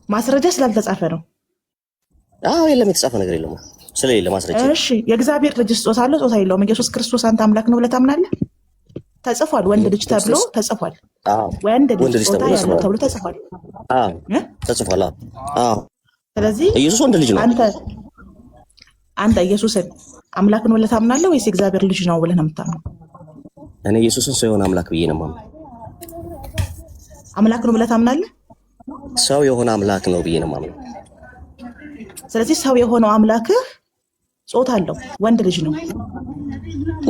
ማስረጃ ስላልተጻፈ ነው። አዎ የለም፣ የተጻፈ ነገር የለም ስለሌለ ማስረጃ። እሺ የእግዚአብሔር ልጅ ጾታ አለው ጾታ የለውም? ኢየሱስ ክርስቶስ አንተ አምላክ ነው ብለህ ታምናለህ? ተጽፏል። ወንድ ልጅ ተብሎ ተጽፏል። ወንድ ልጅ ጾታ ያለው ተብሎ ተጽፏል። ተጽፏል። አዎ ስለዚህ ኢየሱስ ወንድ ልጅ ነው። አንተ ኢየሱስን አምላክ ነው ብለህ ታምናለህ ወይስ የእግዚአብሔር ልጅ ነው ብለህ ነው የምታምነው? እኔ ኢየሱስን ሰው የሆነ አምላክ ብዬ ነው የማምነው። አምላክ ነው ብለህ ታምናለህ? ሰው የሆነ አምላክ ነው ብዬ ነው የማምነው። ስለዚህ ሰው የሆነው አምላክህ ጾታ አለው፣ ወንድ ልጅ ነው።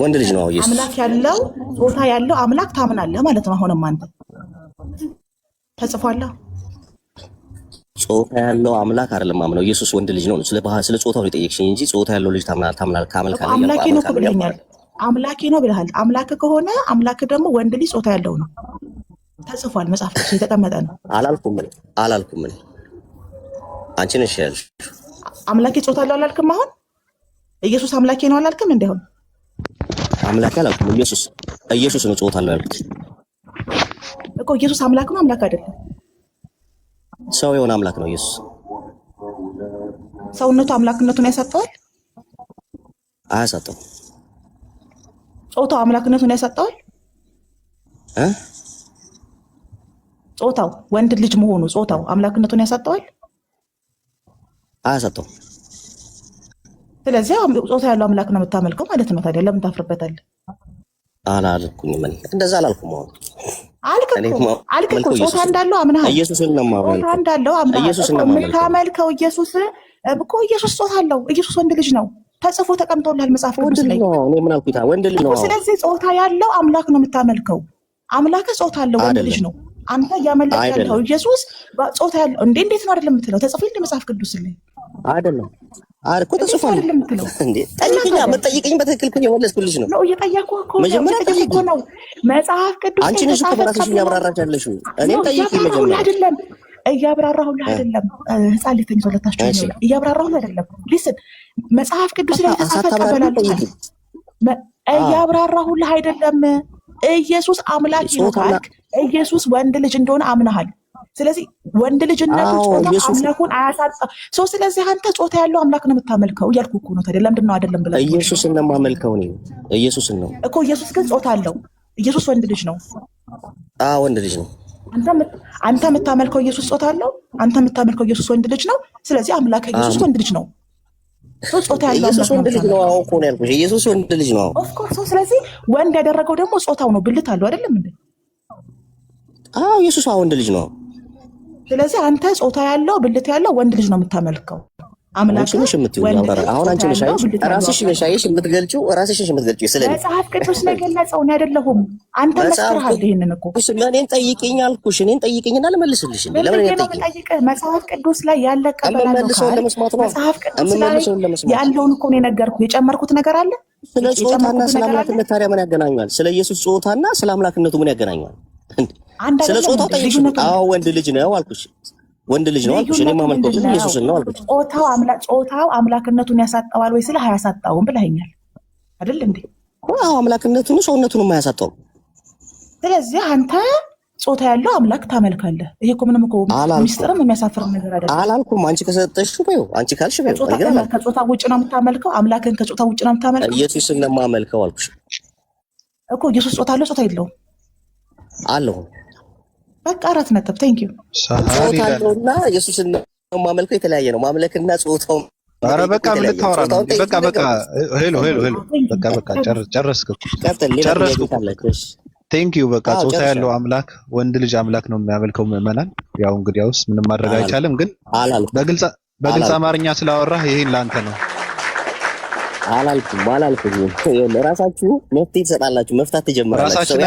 ወንድ ልጅ ነው ኢየሱስ። አምላክ ያለው ጾታ ያለው አምላክ ታምናለህ ማለት ነው። አሁንም አንተ ተጽፏል። ጾታ ያለው አምላክ አይደለም ማምነው። ኢየሱስ ወንድ ልጅ ነው። ስለ ጾታው የጠየቅሽኝ እንጂ ጾታ ያለው ልጅ ታምናለህ ካመልካለህ? አምላኬ ነው ብለኸኛል። አምላኬ ነው ብለሃል። አምላክ ከሆነ አምላክ ደግሞ ወንድ ልጅ ጾታ ያለው ነው። ተጽፏል። መጽሐፍ ቅዱስ የተቀመጠ ነው። አላልኩም። አንቺ ነሽ ያልሽ። አምላኬ ጾታ አለው አላልክም? አሁን ኢየሱስ አምላኬ ነው አላልክም? እንደሆነ አምላኬ አላልኩም። ኢየሱስ ነው ጾታ አለው ያልኩት እኮ። ኢየሱስ አምላክ ነው አምላክ አይደለም? ሰው የሆነ አምላክ ነው ኢየሱስ። ሰውነቱ አምላክነቱን ያሳጠዋል? አያሳጠው። ጾታው አምላክነቱን ያሳጠዋል? ጾታው ወንድ ልጅ መሆኑ ጾታው አምላክነቱን ያሳጠዋል? አያሳጠው። ስለዚህ ጾታ ያለው አምላክ ነው የምታመልከው ማለት ነው። ታዲያ ለምን ታፍርበታለህ? አላልኩኝም። እንደዛ አላልኩም። አልክ እኮ ጾታ እንዳለው አምነሃል። ኢየሱስን ነው የማምነው። ጾታ እንዳለው አምነሃል። የምታመልከው ኢየሱስ እኮ ኢየሱስ ጾታ አለው። ኢየሱስ ወንድ ልጅ ነው። ተጽፎ ተቀምጦልሃል መጽሐፍ ቅዱስ ላይ። እኔ ምን አልኩኝ? ወንድ ልጅ ነው። ስለዚህ ጾታ ያለው አምላክ ነው የምታመልከው። አምላክ ጾታ አለው፣ ወንድ ልጅ ነው። አንተ እያመለክ ያለው ኢየሱስ ጾታ ያለው እንዴት ነው አይደለም የምትለው? ተጽፎ የለ መጽሐፍ ቅዱስ ላይ አይደለም እኮ ተጽፏል እንዴ? ጠይቀኝ። በትክክል እኮ የመለስኩልሽ ነው። እየጠየኩህ እኮ መጀመሪያ ጠይቂ ነው። መጽሐፍ ቅዱስ አንቺ ነሽ እኮ በራስሽ እያብራራሽ ያለሽው። እኔም ጠይቂ መጀመሪያ። አይደለም እያብራራሁልህ አይደለም። ህፃን ልጅ ተኝቶለታችሁ እያብራራሁልህ አይደለም። ሊስን መጽሐፍ ቅዱስ ላይ የተጻፈ ቀበላለሁ። እያብራራሁልህ አይደለም። ኢየሱስ አምላክ ነው ካልክ ኢየሱስ ወንድ ልጅ እንደሆነ አምናሃል። ስለዚህ ወንድ ልጅነቱ ጾታ አምላኩን አያሳጣ። ስለዚህ አንተ ጾታ ያለው አምላክ ነው የምታመልከው እያልኩ እኮ ነው። ታዲያ ለምንድን ነው አይደለም ብለህ? ኢየሱስን ነው የማመልከው ነው። ኢየሱስን ነው እኮ። ኢየሱስ ግን ጾታ አለው። ኢየሱስ ወንድ ልጅ ነው። ወንድ ልጅ ነው። አንተ የምታመልከው ኢየሱስ ጾታ አለው። አንተ የምታመልከው ኢየሱስ ወንድ ልጅ ነው። ስለዚህ አምላክ ኢየሱስ ወንድ ልጅ ነው። ጾታ ያለው ኢየሱስ ወንድ ልጅ ነው። እኮ ነው ያልኩሽ። ኢየሱስ ወንድ ልጅ ነው። ኦፍ ኮርስ። ስለዚህ ወንድ ያደረገው ደግሞ ጾታው ነው። ብልት አለው አይደለም እንዴ? ኢየሱስ ወንድ ልጅ ነው። ስለዚህ አንተ ጾታ ያለው ብልት ያለው ወንድ ልጅ ነው የምታመልከው። አምላክ ነሽ የምትይው አሁን አንቺ ነሽ ራስሽ ነሽ የምትገልጪው ራስሽ የምትገልጪው። ስለዚህ መጽሐፍ ቅዱስ ነው የገለጸው ነው አይደለሁም? አንተ መስክረሃል። ይሄንን እኮ እኔን ጠይቂኝ አልኩሽ። እኔን ጠይቂኝና ልመልስልሽ። ለምን ጠይቀህ መጽሐፍ ቅዱስ ላይ ያለ ቀበላለሁ። መጽሐፍ ቅዱስ ላይ ያለውን እኮ ነው የነገርኩህ። የጨመርኩት ነገር አለ? ስለ ጾታና ስለ አምላክነት ታዲያ ምን ያገናኛል? ስለ ኢየሱስ ጾታና ስለ አምላክነቱ ምን ያገናኛል? ስለ ጾታው ጠይቅሽ። ወንድ ልጅ ነው አልኩሽ። ወንድ ልጅ ነው አልኩሽ። እኔ ማመልከው ግን ኢየሱስን ነው አልኩሽ። ጾታው አምላክነቱን ያሳጣዋል ወይ ስለ አያሳጣውም ብለኸኛል አይደል እንዴ? አምላክነቱን ሰውነቱን የማያሳጣው። ስለዚህ አንተ ጾታ ያለው አምላክ ታመልካለህ። ይሄ እኮ ምንም እኮ ሚስጥርም የሚያሳፍር ነገር አይደለም። አላልኩም። አንቺ ከሰጠሽው በይው፣ አንቺ ካልሽ በይው። ከጾታ ውጭ ነው የምታመልከው። አምላክን ከጾታ ውጭ ነው የምታመልከው። ኢየሱስን ነው የማመልከው አልኩሽ እኮ። ኢየሱስ ጾታ አለው ጾታ የለውም? አለው። በቃ 4 ነጥብ። ቴንክ ዩ። ጾታ አለውና ኢየሱስን ነው የማመልከው የተለያየ ነው። ማምለክና ጾታው። ኧረ በቃ ምን ልታወራ ነው? በቃ ሄሎ በቃ ጨረስክ። ቴንክ ዩ። በቃ ጾታ ያለው አምላክ ወንድ ልጅ አምላክ ነው የሚያመልከው ምዕመናን። ያው እንግዲያውስ ምንም ማድረግ አይቻልም። ግን በግልጽ አማርኛ ስላወራህ ይሄን ላንተ ነው። አላልኩም። ለራሳችሁ መፍትሄ ትሰጣላችሁ፣ መፍታት ትጀምራላችሁ።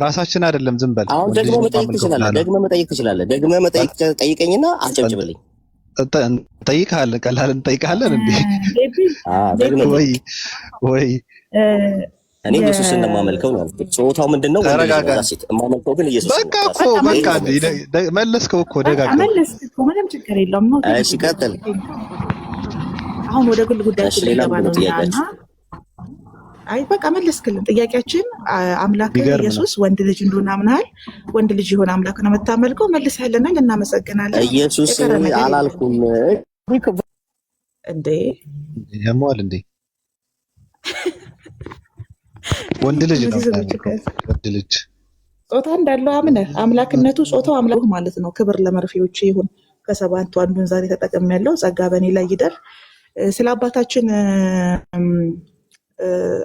ራሳችን አይደለም ዝም በል። አሁን ደግሞ መጠየቅ ትችላለህ። ደግመህ መጠየቅ ጠይቀኝና አጨብጭብልኝ። ጠይቃለን፣ ቀላል እንጠይቃለን እንዴ? ወይ እኔ ኢየሱስን ነው የማመልከው ነው። ጾታው ምንድነው? ሴት የማመልከው ግን ኢየሱስ። በቃ መለስከው እኮ ደጋግመህ። ምንም ችግር የለውም ነው። እሺ ቀጥል። አሁን ወደ ግል ጉዳያችን ልገባ ነው እና በቃ መለስክልን ጥያቄያችን። አምላክ ኢየሱስ ወንድ ልጅ እንደሆነ አምናሃል። ወንድ ልጅ የሆነ አምላክ ነው የምታመልከው። መልሰህልናል፣ እናመሰግናለን። ኢየሱስ አላልኩም እንዴ? ያሟል እንዴ? ወንድ ልጅ ነው። ወንድ ልጅ ጾታ እንዳለው አምነህ አምላክነቱ ጾታው አምላክ ማለት ነው። ክብር ለመርፌዎች ይሁን። ከሰባቱ አንዱን ዛሬ ተጠቅሜያለሁ። ጸጋ በእኔ ላይ ይደር። ስለ አባታችን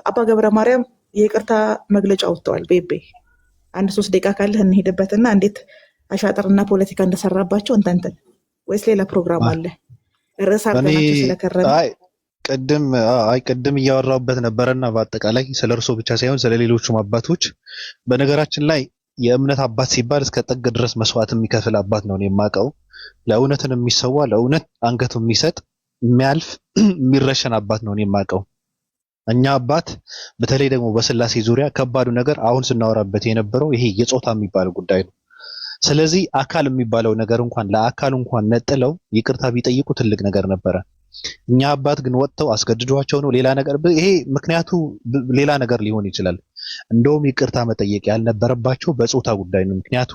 አባ ገብረ ማርያም የይቅርታ መግለጫ ወጥተዋል። ቤቤ 1-3 ደቂቃ ካለህ እንሄድበትና እንዴት አሻጥርና ፖለቲካ እንደሰራባቸው እንተንትን፣ ወይስ ሌላ ፕሮግራም አለ? ርዕስ አድርገናቸው ስለከረመ ቅድም እያወራሁበት ነበረና በአጠቃላይ ስለ እርሶ ብቻ ሳይሆን ስለ ሌሎቹም አባቶች። በነገራችን ላይ የእምነት አባት ሲባል እስከ ጥግ ድረስ መስዋዕት የሚከፍል አባት ነው የማውቀው። ለእውነትን የሚሰዋ ለእውነት አንገቱ የሚሰጥ የሚያልፍ የሚረሸን አባት ነው የማውቀው። እኛ አባት በተለይ ደግሞ በስላሴ ዙሪያ ከባዱ ነገር አሁን ስናወራበት የነበረው ይሄ የጾታ የሚባለው ጉዳይ ነው። ስለዚህ አካል የሚባለው ነገር እንኳን ለአካል እንኳን ነጥለው ይቅርታ ቢጠይቁ ትልቅ ነገር ነበረ። እኛ አባት ግን ወጥተው አስገድዷቸው ነው ሌላ ነገር። ይሄ ምክንያቱ ሌላ ነገር ሊሆን ይችላል። እንደውም ይቅርታ መጠየቅ ያልነበረባቸው በጾታ ጉዳይ ነው። ምክንያቱ